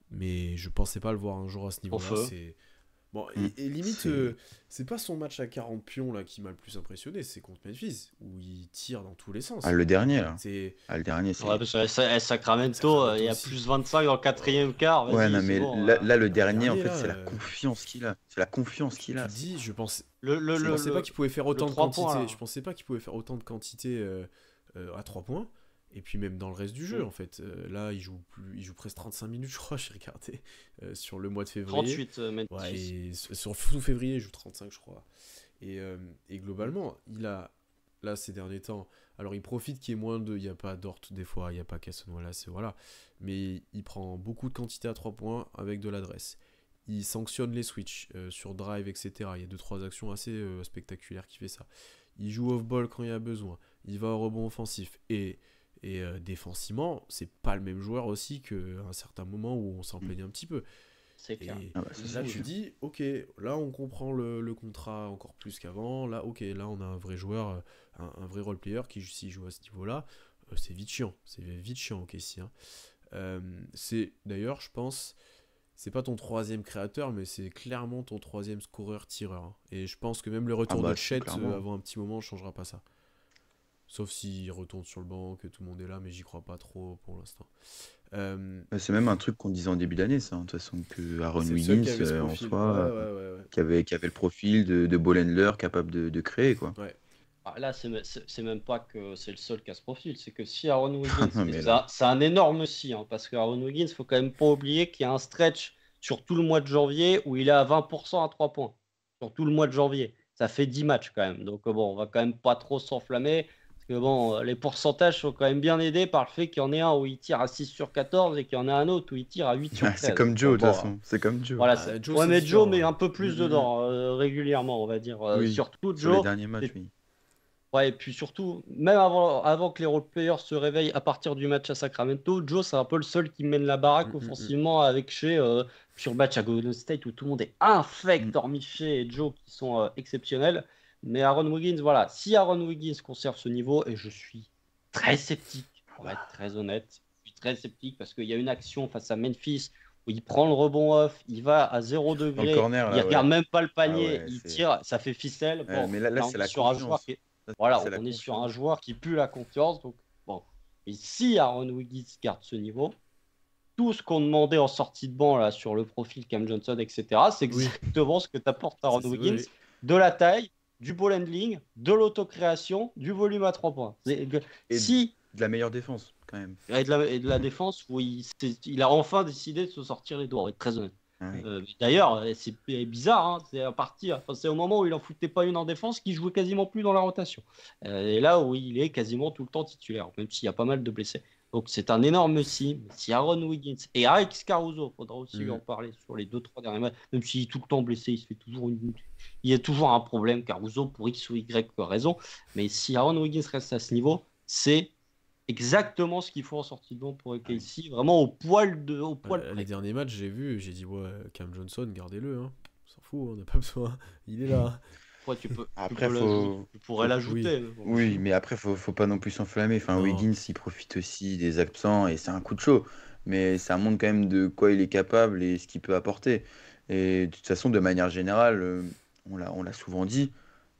Mais je pensais pas le voir un jour à ce niveau-là. feu. C'est... Bon, et limite, c'est pas son match à 40 pions là, qui m'a le plus impressionné, c'est contre Memphis, où il tire dans tous les sens. Ah, le dernier, là. C'est... Ah, le dernier, c'est. Ouais, parce que Sacramento, il y a aussi. plus 25 dans le quatrième quart. Ouais, vas-y, non, c'est mais bon, là, le dernier, en dernier, fait, là, c'est la confiance qu'il a. C'est la confiance qu'il Tu a. te dis, je pensais Le pas qu'il pouvait faire autant de 3 points, quantité. là. Je pensais pas qu'il pouvait faire autant de quantité à 3 points. Et puis même dans le reste du jeu, en fait. Là, il joue presque 35 minutes, je crois, j'ai regardé, sur le mois de février. 38 Memphis. Ouais, et sur tout février, il joue 35, je crois. Et globalement, il a, là, ces derniers temps, alors il profite qu'il y ait moins de... Il n'y a pas Dort des fois, il n'y a pas Cason Wallace, voilà. Mais il prend beaucoup de quantité à 3 points avec de l'adresse. Il sanctionne les switches sur drive, etc. Il y a 2-3 actions assez spectaculaires qui fait ça. Il joue off-ball quand il y a besoin. Il va au rebond offensif. Et défensivement, c'est pas le même joueur aussi qu'à un certain moment où on s'en plaignait un petit peu. C'est clair. Et Ah bah, c'est là, sûr. tu dis, ok, là on comprend le contrat encore plus qu'avant. Là, ok, là on a un vrai joueur, un vrai role-player qui, s'il joue à ce niveau-là, c'est vite chiant. C'est vite chiant, ok, si. C'est d'ailleurs, je pense, c'est pas ton troisième créateur, mais c'est clairement ton troisième scoreur-tireur. Et je pense que même le retour Ah bah, de Chet clairement. avant un petit moment ne changera pas ça. Sauf s'il retourne sur le banc, que tout le monde est là, mais j'y crois pas trop pour l'instant. C'est même un truc qu'on disait en début d'année, ça, hein, de toute façon, que Aaron C'est le seul Wiggins, qui avait ce en profil. soi, Ouais. qui avait le profil de ball handler capable de créer, quoi. Ouais. Ah, là, c'est même pas que c'est le seul qui a ce profil, c'est que si Aaron Wiggins, Non, et mais ça, c'est un énorme si, hein, parce que Aaron Wiggins, faut quand même pas oublier qu'il y a un stretch sur tout le mois de janvier où il est à 20% à 3 points. Sur tout le mois de janvier. Ça fait 10 matchs quand même. Donc bon, on va quand même pas trop s'enflammer. Parce que bon, les pourcentages sont quand même bien aidés par le fait qu'il y en ait un où il tire à 6 sur 14 et qu'il y en a un autre où il tire à 8 sur 13. C'est comme Joe, de toute Bon, façon. C'est comme Joe. voilà, Ah, Joe, ouais, c'est mais différent, Joe met ouais. un peu plus dedans régulièrement, on va dire. Oui, Surtout sur les Joe. derniers matchs, c'est- oui. Ouais, et puis surtout, même avant que les role-players se réveillent à partir du match à Sacramento, Joe, c'est un peu le seul qui mène la baraque offensivement avec Shea sur le match à Golden State où tout le monde est infect, hormis Shea et Joe qui sont exceptionnels. Mais Aaron Wiggins, voilà, si Aaron Wiggins conserve ce niveau, et je suis très sceptique, pour être très honnête, je suis très sceptique parce qu'il y a une action face à Memphis où il prend le rebond off, il va à 0 Dans le degré, corner, il là, regarde ouais. même pas le Ah panier, ouais, il c'est. tire, ça fait ficelle. Ouais, Bon, mais là, là, c'est on est la sur un joueur confiance. qui est Là, voilà, c'est la on est sur un confiance. joueur qui pue la confiance. Donc, bon. Et si Aaron Wiggins garde ce niveau, tout ce qu'on demandait en sortie de banc là, sur le profil Cam Johnson, etc., c'est Oui. exactement ce que t'apporte Aaron Ça, c'est- Wiggins. oui. De la taille, du ball handling, de l'autocréation, du volume à 3 points. Et Si, de la meilleure défense, quand même. et de la défense, où il a enfin décidé de se sortir les doigts, on va être très honnête. Ah oui. D'ailleurs, c'est bizarre, hein, c'est à partir, enfin, c'est au moment où il en foutait pas une en défense qu'il jouait quasiment plus dans la rotation. Et là où il est quasiment tout le temps titulaire, même s'il y a pas mal de blessés. Donc c'est un énorme si. Si Aaron Wiggins et Alex Caruso, faudra aussi lui en parler sur les 2-3 derniers matchs, même s'il est tout le temps blessé, il y a toujours un problème, Caruso, pour X ou Y raison. Mais si Aaron Wiggins reste à ce niveau, c'est exactement ce qu'il faut en sortie de banc pour OKC, vraiment au poil Les près. derniers matchs, j'ai vu, j'ai dit, ouais, Cam Johnson, gardez-le. Hein. On s'en fout, on n'a pas besoin. Il est là. Après, tu Après, pourrais l'ajouter. mais bon. Oui, mais après, faut pas non plus s'enflammer. Enfin, Non. Wiggins, il profite aussi des absents et c'est un coup de chaud. Mais ça montre quand même de quoi il est capable et ce qu'il peut apporter. Et de toute façon, de manière générale, on l'a souvent dit,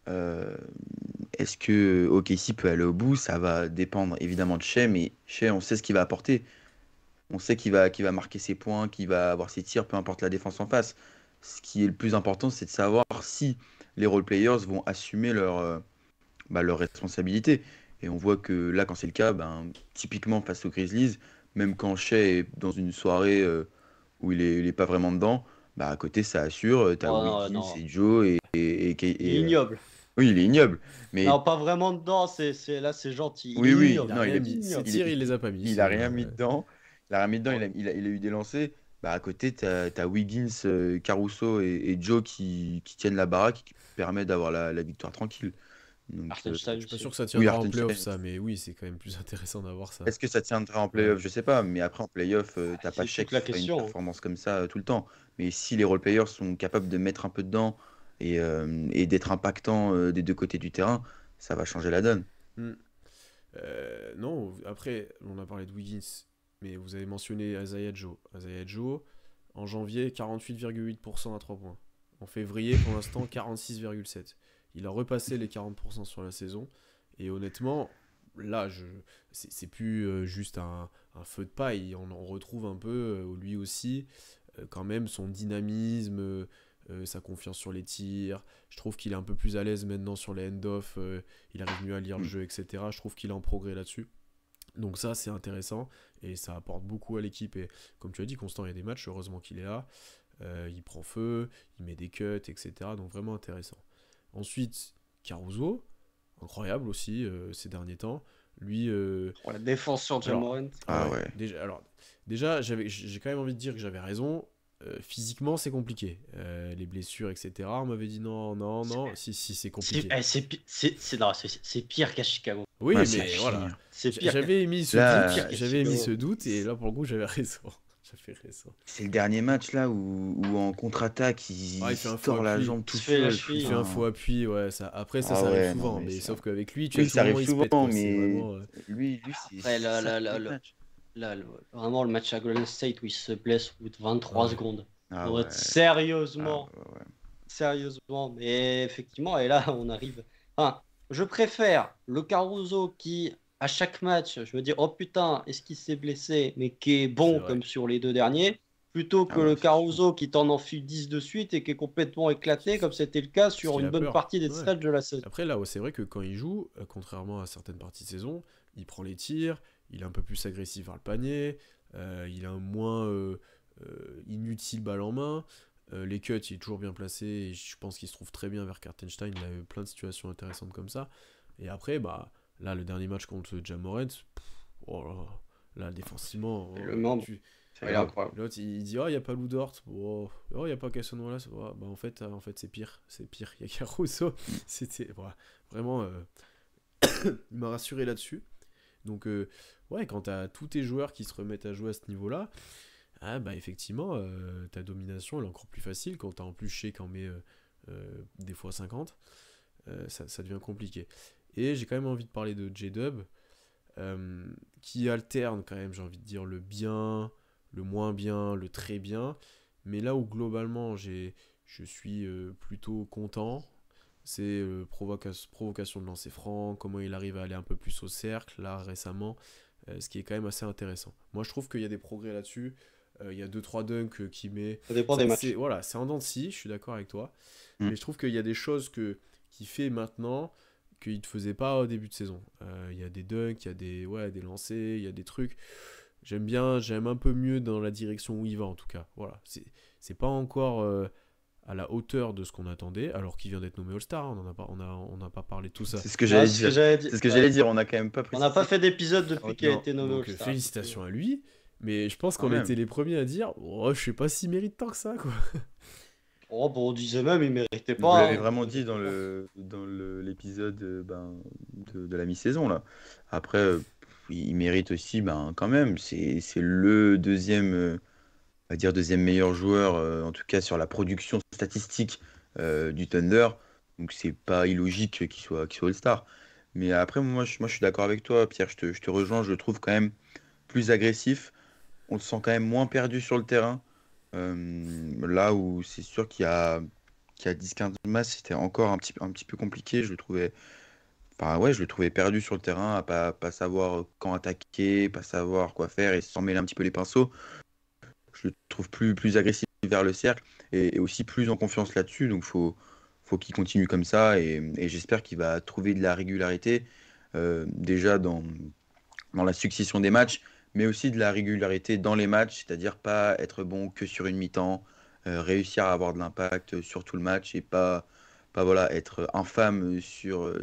euh, est-ce que OKC peut aller au bout? Ça va dépendre évidemment de Shea, mais Shea, on sait ce qu'il va apporter. On sait qu'il va marquer ses points, qu'il va avoir ses tirs, peu importe la défense en face. Ce qui est le plus important, c'est de savoir si les role-players vont assumer leur responsabilité. Et on voit que là, quand c'est le cas, typiquement face aux Grizzlies, même quand Shea est dans une soirée où il est pas vraiment dedans, à côté, ça assure. T'as Oh, Wiggins non. et Joe Il est ignoble. oui, il est ignoble. Mais Non, pas vraiment dedans, là c'est gentil. Il oui, est oui, ignoble. Il a non, rien il mis. Ses il tirs, il les a pas mis. il a rien mis dedans. Il a rien mis dedans, Ouais. il a eu des lancers. À côté, tu as Wiggins, Caruso et Joe qui tiennent la baraque et qui permettent d'avoir la victoire tranquille. Donc, Hartenstein Je suis pas aussi. sûr que ça oui, tiendra en Hartenstein playoff, ça, aussi. mais oui, c'est quand même plus intéressant d'avoir ça. Est-ce que ça tiendra en playoff? Ouais. Je sais pas, mais après en playoff, t'as pas C'est Shaq toute la qui ferait une question. performance comme ça tout le temps. Mais si les role-players sont capables de mettre un peu dedans et d'être impactants des deux côtés du terrain, ça va changer la donne. Hmm. Non, après, on a parlé de Wiggins, mais vous avez mentionné Isaiah Joe. Isaiah Joe, en janvier, 48,8% à 3 points. En février, pour l'instant, 46,7%. Il a repassé les 40% sur la saison. Et honnêtement, là, c'est plus juste un feu de paille. On en retrouve un peu, lui aussi, quand même, son dynamisme, sa confiance sur les tirs. Je trouve qu'il est un peu plus à l'aise maintenant sur les end-off. Il arrive mieux à lire le jeu, etc. Je trouve qu'il est en progrès là-dessus. Donc ça, c'est intéressant. Et ça apporte beaucoup à l'équipe. Et comme tu as dit, Constant, il y a des matchs. Heureusement qu'il est là. Il prend feu, il met des cuts, etc. Donc vraiment intéressant. Ensuite, Caruso, incroyable aussi ces derniers temps. Lui, La défense sur alors, Jamorant. Ah ouais. Déjà, j'ai quand même envie de dire que j'avais raison. Physiquement, c'est compliqué. Les blessures, etc. On m'avait dit non. Si, c'est compliqué. C'est pire qu'à Chicago. Oui, Ouais, mais c'est voilà. pire. C'est pire. J'avais émis ce Là, doute. J'avais émis ce doute et là, pour le coup, j'avais raison. J'avais raison. C'est le dernier match là où en contre-attaque, il Il fait un se faux tord la appui. jambe tout Il se fait la seul. cheville. Il fait un putain. faux appui, ouais. Après, ça Ah arrive ouais, souvent. non, mais Mais c'est sauf qu'avec lui, Oui, ça arrive il se pète, souvent, quoi. C'est mais vraiment, lui c'est Après, ça là, qui fait le match. vraiment, le match à Golden State où il se blesse au bout de 23 Ouais. secondes. Ah Non, ouais. sérieusement. Ah ouais. Sérieusement. Mais effectivement, et là, on arrive. Enfin, je préfère le Caruso qui, à chaque match, je me dis, oh putain, est-ce qu'il s'est blessé, mais qui est C'est bon vrai. comme sur les 2 derniers, plutôt que Ah bah, le c'est sûr. Caruso qui t'en enfile 10 de suite et qui est complètement éclaté, comme c'était le cas Parce sur qu'il une a bonne peur. partie des Ouais. stades de la saison. Après, là, c'est vrai que quand il joue, contrairement à certaines parties de saison, il prend les tirs, il est un peu plus agressif vers le panier, il a un moins inutile balle en main. Les cuts, il est toujours bien placé, et je pense qu'il se trouve très bien vers Kartenstein. Il a eu plein de situations intéressantes comme ça. Et après, bah, là, le dernier match contre Ja Morant, oh là, défensivement, Et le membre, C'est il est grave. incroyable. l'autre il dit, oh, il n'y a pas Lou Dort, oh, il n'y a pas Cason Wallace. Oh, bah, en fait c'est pire, il y a Caruso. C'était vraiment, il m'a rassuré là-dessus. Donc, ouais, quand t'as tous tes joueurs qui se remettent à jouer à ce niveau-là, ah, bah effectivement, ta domination elle est encore plus facile. Quand t'as en plus Shea qui en met des fois 50, ça devient compliqué. Et j'ai quand même envie de parler de J-Dub, qui alterne quand même, j'ai envie de dire, le bien, le moins bien, le très bien. Mais là où globalement je suis plutôt content, c'est provocation de lancer franc, comment il arrive à aller un peu plus au cercle, là récemment, ce qui est quand même assez intéressant. Moi je trouve qu'il y a des progrès là-dessus. Il y a 2-3 dunks qui met. Ça dépend des matchs. Voilà, c'est en dents de scie, je suis d'accord avec toi. Mm. Mais je trouve qu'il y a des choses qu'il fait maintenant qu'il ne faisait pas au début de saison. Il y a des dunks, il y a des lancers, il y a des trucs. J'aime un peu mieux dans la direction où il va en tout cas. Voilà, c'est pas encore à la hauteur de ce qu'on attendait, alors qu'il vient d'être nommé All-Star. Hein, on n'a pas parlé de tout ça. C'est ce que Ouais, j'allais c'est ce que dire. j'allais dire. C'est ce que Ouais. j'allais dire. On n'a quand même pas On précisé. n'a pas fait d'épisode depuis qu'il a Non, été nommé Donc All-Star. félicitations à lui. Mais je pense Quand qu'on même. était les premiers à dire, oh, je sais pas s'il mérite tant que ça, quoi. Oh, bon, on disait même, il méritait Vous pas. l'avez Hein. vraiment dit dans l'épisode de la mi-saison là. Après, il mérite aussi, quand même. C'est le deuxième, on va dire deuxième meilleur joueur, en tout cas sur la production statistique du Thunder. Donc c'est pas illogique qu'il soit All-Star. Mais après, moi, je suis d'accord avec toi, Pierre. Je te rejoins. Je le trouve quand même plus agressif. On le sent quand même moins perdu sur le terrain. Là où c'est sûr qu'il y a 10-15 matchs, c'était encore un petit peu compliqué. Ouais, je le trouvais perdu sur le terrain, à pas savoir quand attaquer, pas savoir quoi faire et s'en mêler un petit peu les pinceaux. Je le trouve plus agressif vers le cercle et aussi plus en confiance là-dessus. Donc faut qu'il continue comme ça et j'espère qu'il va trouver de la régularité déjà dans la succession des matchs, mais aussi de la régularité dans les matchs, c'est-à-dire pas être bon que sur une mi-temps, réussir à avoir de l'impact sur tout le match et pas voilà, être infâme sur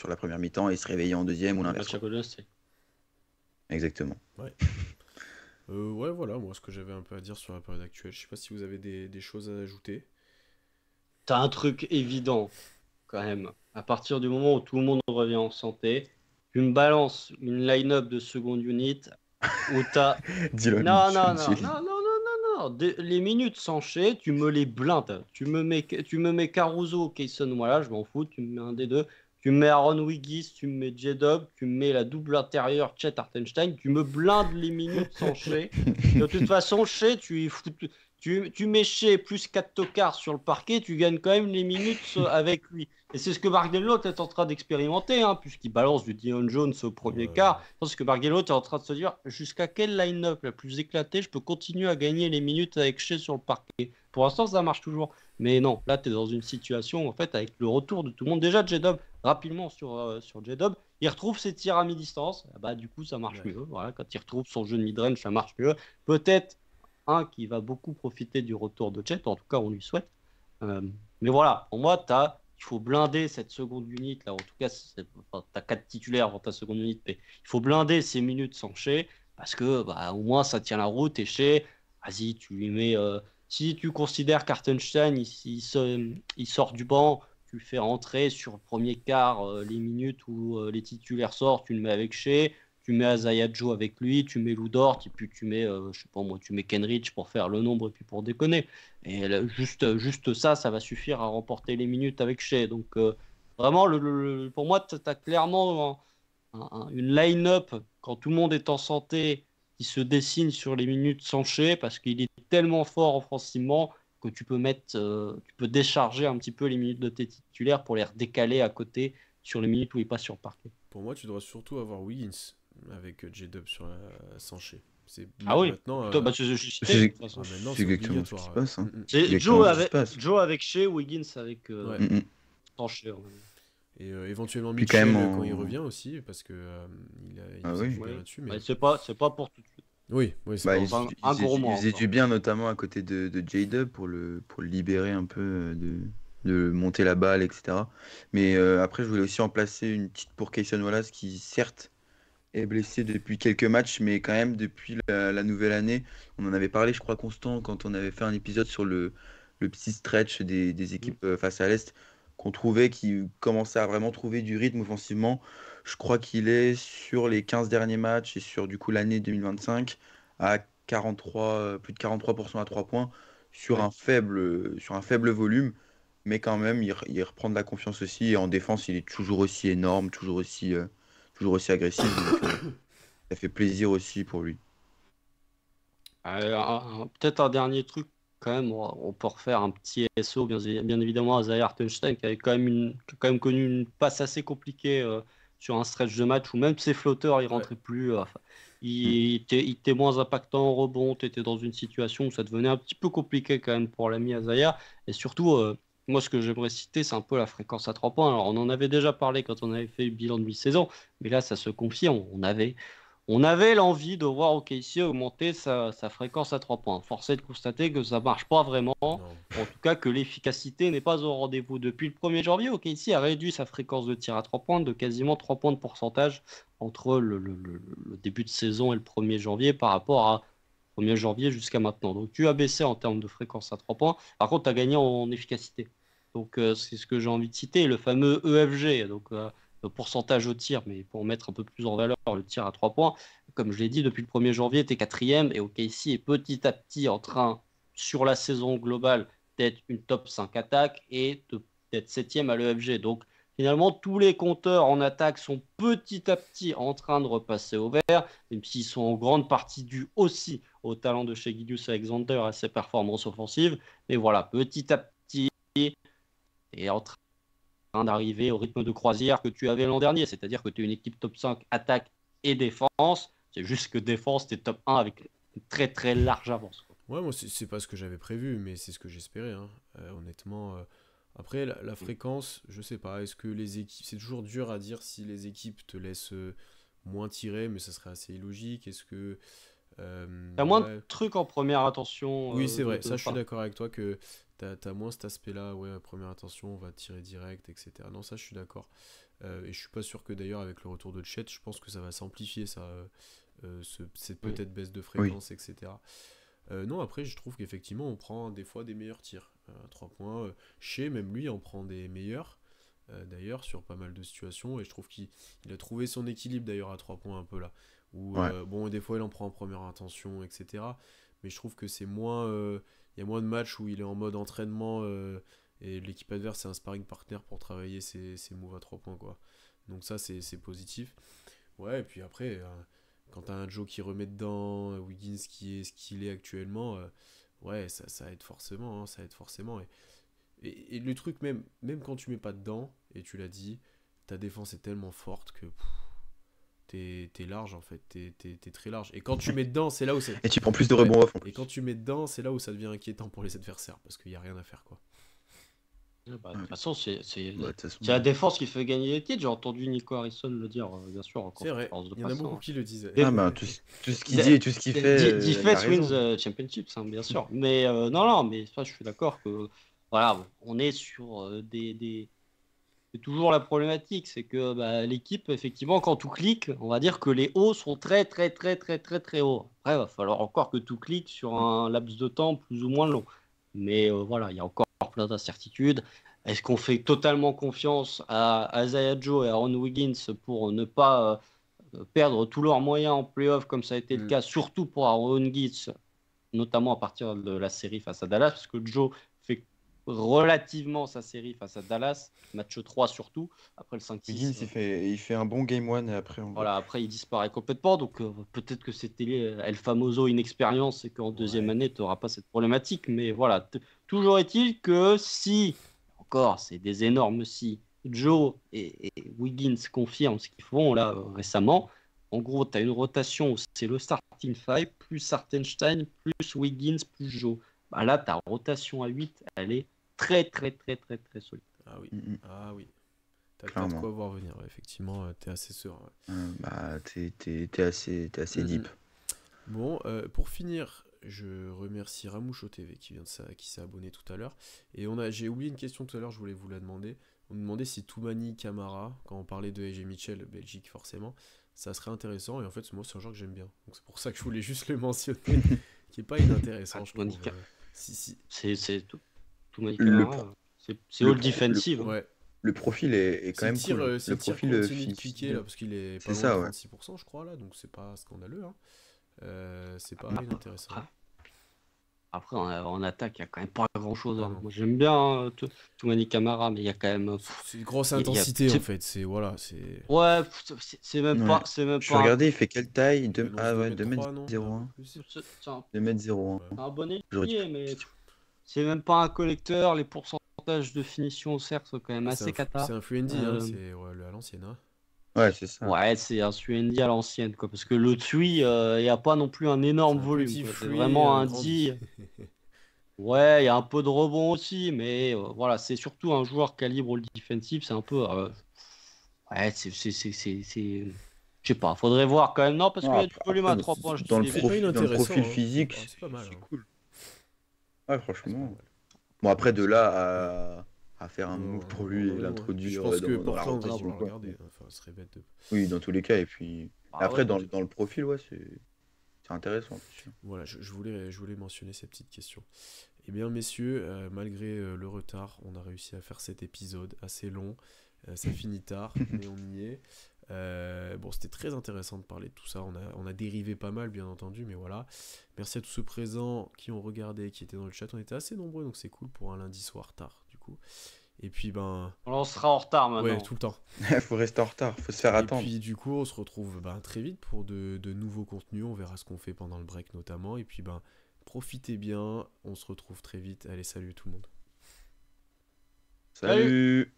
la première mi-temps et se réveiller en deuxième ou Le l'inverse, match à quoi. Golden State. Exactement. Ouais. Ouais, voilà, moi, ce que j'avais un peu à dire sur la période actuelle. Je sais pas si vous avez des choses à ajouter. T'as un truc évident, quand même. À partir du moment où tout le monde revient en santé, tu me balances une line-up de seconde unit où t'as. Dis-le, Non, Mitchell, non, non, dis-le. non, non, non, non, non. Les minutes s'enchaînent, tu me les blindes. Tu me mets Caruso, Kayson, voilà, je m'en fous, tu me mets un des deux. Tu me mets Aaron Wiggins, tu me mets J-Dub, tu me mets la double intérieure Chet Hartenstein, tu me blindes les minutes sans Shea. De toute façon, Shea, tu mets Shea plus 4 tocards sur le parquet, tu gagnes quand même les minutes avec lui. Et c'est ce que Mark Delot est en train d'expérimenter, hein, puisqu'il balance du Dion Jones au premier Ouais. quart. Parce que Mark Delot est en train de se dire jusqu'à quelle line-up la plus éclatée je peux continuer à gagner les minutes avec Shea sur le parquet. Pour l'instant, ça marche toujours. Mais non, là, tu es dans une situation, en fait, avec le retour de tout le monde. Déjà, J-Dub, rapidement sur J-Dub, il retrouve ses tirs à mi-distance. Ah bah, du coup, ça marche Ouais. mieux. Voilà, quand il retrouve son jeu de mid-range, ça marche mieux. Peut-être un qui va beaucoup profiter du retour de Chet. En tout cas, on lui souhaite. Mais voilà, pour moi, il faut blinder cette seconde unité. Là, en tout cas, tu as 4 titulaires dans ta seconde unité. Mais il faut blinder ces minutes sans Shea parce que bah, au moins, ça tient la route. Et Shea, vas-y, tu lui mets. Si tu considères qu'Hartenstein, il sort du banc, tu le fais rentrer sur le premier quart, les minutes où les titulaires sortent, tu le mets avec Shea. Tu mets Isaiah Joe avec lui, tu mets Lou Dort, et puis tu mets, je sais pas moi, tu mets Kenrich pour faire le nombre et puis pour déconner. Et là, juste ça, ça va suffire à remporter les minutes avec Shea. Donc vraiment, pour moi, tu as clairement une line-up quand tout le monde est en santé qui se dessine sur les minutes sans Shea parce qu'il est tellement fort offensivement que tu peux décharger un petit peu les minutes de tes titulaires pour les redécaler à côté sur les minutes où il passe sur le parquet. Pour moi, tu devrais surtout avoir Wiggins avec J-Dub sur la Sanché. C'est Ah oui, maintenant, toi, je citais, C'est de toute façon. maintenant, c'est c'est exactement ce qui se obligatoire. passe. Hein. Mm, mm. C'est exactement ce qui se passe. Joe avec Shea, Wiggins avec Ouais. Mm, mm. Sanché. Et éventuellement Puis quand Mitchell même quand en- il revient aussi, parce que il Ah faisait oui. du bien là-dessus. Mais... Ouais, c'est pas pour tout de suite. Oui, c'est Bah, pas il, Enfin, il un faisait, gros il mois faisait encore. du bien, notamment à côté de J-Dub pour le libérer un peu, de monter la balle, etc. Mais après, je voulais aussi en placer une petite pour Cason Wallace qui, certes, est blessé depuis quelques matchs, mais quand même, depuis la nouvelle année, on en avait parlé, je crois, Constant, quand on avait fait un épisode sur le petit stretch des équipes face à l'Est, qu'on trouvait qu'il commençait à vraiment trouver du rythme offensivement. Je crois qu'il est sur les 15 derniers matchs et sur du coup l'année 2025 à 43, plus de 43% à 3 points sur Ouais. sur un faible volume. Mais quand même, il reprend de la confiance aussi. Et en défense, il est toujours aussi énorme, toujours aussi agressif. Donc, ça fait plaisir aussi pour lui. Peut-être un dernier truc, quand même, on peut refaire un petit SO, bien évidemment, à Zaya Hartenstein, qui avait qui a quand même connu une passe assez compliquée sur un stretch de match où même ses flotteurs, ils rentraient plus. Enfin, il était moins impactant en rebond, tu étais dans une situation où ça devenait un petit peu compliqué quand même pour l'ami Azaya. Et surtout, moi, ce que j'aimerais citer, c'est un peu la fréquence à 3 points. Alors, on en avait déjà parlé quand on avait fait le bilan de mi-saison, mais là, ça se confirme. On avait l'envie de voir OKC augmenter sa fréquence à 3 points. Force est de constater que ça ne marche pas vraiment. Non. En tout cas, que l'efficacité n'est pas au rendez-vous. Depuis le 1er janvier, OKC a réduit sa fréquence de tir à 3 points de quasiment 3 points de pourcentage entre le début de saison et le 1er janvier par rapport à 1er janvier jusqu'à maintenant. Donc, tu as baissé en termes de fréquence à 3 points. Par contre, tu as gagné en efficacité. Donc, c'est ce que j'ai envie de citer, le fameux EFG. Donc, le pourcentage au tir, mais pour mettre un peu plus en valeur le tir à 3 points. Comme je l'ai dit, depuis le 1er janvier, tu es quatrième et OKC est petit à petit en train, sur la saison globale, d'être une top 5 attaque et d'être septième à l'EFG. Donc, finalement, tous les compteurs en attaque sont petit à petit en train de repasser au vert, même s'ils sont en grande partie dus aussi au talent de Shai Gilgeous-Alexander et à ses performances offensives. Mais voilà, petit à petit, et en train d'arriver au rythme de croisière que tu avais l'an dernier, c'est-à-dire que tu es une équipe top 5 attaque et défense. C'est juste que défense, tu es top 1 avec une très très large avance. Ouais, moi, c'est pas ce que j'avais prévu, mais c'est ce que j'espérais, hein. Honnêtement. Après, la fréquence, je sais pas. Est-ce que les équipes. C'est toujours dur à dire si les équipes te laissent moins tirer, mais ça serait assez illogique. Est-ce que. T'as moins Ouais. de trucs en première attention. Oui, c'est vrai. de- Ça, je suis enfin, d'accord avec toi que t'as moins cet aspect-là. Ouais, première attention, on va tirer direct, etc. Non, ça, je suis d'accord. Et je suis pas sûr que d'ailleurs, avec le retour de Chet, je pense que ça va s'amplifier, ça. Cette Oui. peut-être baisse de fréquence, etc. Non, après, je trouve qu'effectivement, on prend des fois des meilleurs tirs. À 3 points. Shea, même lui, en prend des meilleurs, d'ailleurs, sur pas mal de situations. Et je trouve qu'il a trouvé son équilibre, d'ailleurs, à 3 points, un peu là. Où, Ouais. bon, des fois, il en prend en première intention, etc. Mais je trouve que c'est moins. Il y a moins de matchs où il est en mode entraînement et l'équipe adverse, c'est un sparring partner pour travailler ses moves à 3 points, quoi. Donc, ça, c'est positif. Ouais, et puis après, quand t'as un Joe qui remet dedans, Wiggins qui est ce qu'il est actuellement, ouais, ça aide forcément, hein, ça aide forcément. Et le truc, même quand tu mets pas dedans, et tu l'as dit, ta défense est tellement forte que t'es large en fait, t'es très large. Et quand tu mets dedans, c'est là où Et tu prends plus de Ouais. rebonds off en Et plus. quand tu mets dedans, c'est là où ça devient inquiétant pour les adversaires, parce qu'il y a rien à faire, quoi. de toute façon, c'est Bah, de toute façon, c'est la défense qui fait gagner les titres. J'ai entendu Nico Harrison le dire, bien sûr, en C'est vrai, conférence de il y en a presse. beaucoup Hein. qui le disent. ah, bah, tout ce qu'il dit et tout ce qu'il fait, il a Defense wins raison. championships, hein, bien sûr. Mais non, mais ça, je suis d'accord que voilà, on est sur c'est toujours la problématique, c'est que bah, l'équipe, effectivement, quand tout clique, on va dire que les hauts sont très, très, très, très, très, très hauts. Après, il va falloir encore que tout clique sur un laps de temps plus ou moins long. Mais voilà, il y a encore plein d'incertitudes. Est-ce qu'on fait totalement confiance à Isaiah Joe et à Ron Wiggins pour ne pas perdre tous leurs moyens en playoff, comme ça a été le Mm. cas, surtout pour Aaron Gitz, notamment à partir de la série face à Dallas, parce que Joe fait relativement sa série face à Dallas, match 3 surtout, après le 5-6. Wiggins, il fait un bon game one et après on voit Voilà, plus. après il disparaît complètement, donc peut-être que c'était El Famoso inexpérience et qu'en deuxième Ouais. année tu n'auras pas cette problématique, mais voilà, toujours est-il que si, encore c'est des énormes si, Joe et Wiggins confirment ce qu'ils font là récemment. En gros, tu as une rotation où c'est le starting five, plus Hartenstein, plus Wiggins, plus Joe. Bah là, ta rotation à 8, elle est très, très, très, très, très solide. Ah oui, Mm, ah oui. T'as de clairement. quoi voir venir, ouais. Effectivement, t'es assez serein. Ouais. Bah, t'es assez Mm, deep. mm. Bon, pour finir, je remercie Ramoucho TV qui s'est abonné tout à l'heure. Et j'ai oublié une question tout à l'heure, je voulais vous la demander. On me demandait si Toumani Camara, quand on parlait de AJ Mitchell, Belgique forcément, ça serait intéressant. Et en fait, moi, c'est un joueur que j'aime bien. Donc c'est pour ça que je voulais juste le mentionner, qui est pas inintéressant, je trouve. Si. C'est tout Malik Le, Camara, c'est le, all pro- le, defensive. Hein. Ouais. le profil est quand même cool. Ses Le tirs profil continuent de cliquer là, physique. parce qu'il est pas C'est loin de ça, ouais. 36%, je crois, là. Donc c'est pas scandaleux. Hein. C'est pas Après, inintéressant. après, en attaque, il n'y a quand même pas grand-chose. Ah Hein. non. Moi, j'aime bien Toumani Camara, mais il y a quand même... C'est une grosse il y a- intensité en c'est- fait. C'est voilà, c'est. Ouais, c'est même Ouais. pas... C'est même Je suis pas un- regardé, il fait quelle taille? Il annonce Ah 2 ouais, mètres 3 non? Un peu 2m01. plus. c'est un 2m01. Ouais. un bon J'aurais dû ailier, mais c'est même pas un collecteur. Les pourcentages de finition au cercle sont quand même assez cata. C'est un free and D, hein, Euh, c'est ouais, à l'ancienne. Hein. Ouais, c'est ça. Ouais, c'est un Suendi à l'ancienne, quoi. Parce que le Tui, il n'y a pas non plus un C'est énorme un volume, petit quoi. C'est free vraiment un grandi. D. Ouais, il y a un peu de rebond aussi, mais voilà, c'est surtout un joueur calibre all defensive. C'est un peu. Ouais, je sais pas, faudrait voir quand même. Non, parce qu'il y a du volume à 3 points, je dis dans le des C'est pas profil, bêtises. dans le inintéressant. profil Hein. physique, C'est pas mal. c'est Hein. cool. Ouais, C'est pas franchement. mal. Bon, après, de Ouais. là à faire un Non, move pour on lui en et est loin. Je l'introduire pense que dans la Portland va rotation, vouloir quoi. regarder. Enfin, ce serait bête de. Oui, dans tous les cas. Et puis Ah après, ouais, dans le profil, ouais, c'est intéressant. C'est sûr. Voilà, je voulais mentionner ces petites questions. Eh bien, messieurs, malgré le retard, on a réussi à faire cet épisode assez long. Ça finit tard, mais on y est. Bon, c'était très intéressant de parler de tout ça. On a dérivé pas mal, bien entendu, mais voilà. Merci à tous ceux présents qui ont regardé, qui étaient dans le chat. On était assez nombreux, donc c'est cool pour un lundi soir tard, du coup. Et puis, ben. on sera en retard maintenant. Ouais, tout le temps. Faut rester en retard, faut se faire Et attendre. puis, du coup, on se retrouve très vite pour de nouveaux contenus. On verra ce qu'on fait pendant le break, notamment. Et puis, profitez bien. On se retrouve très vite. Allez, salut tout le monde. Salut.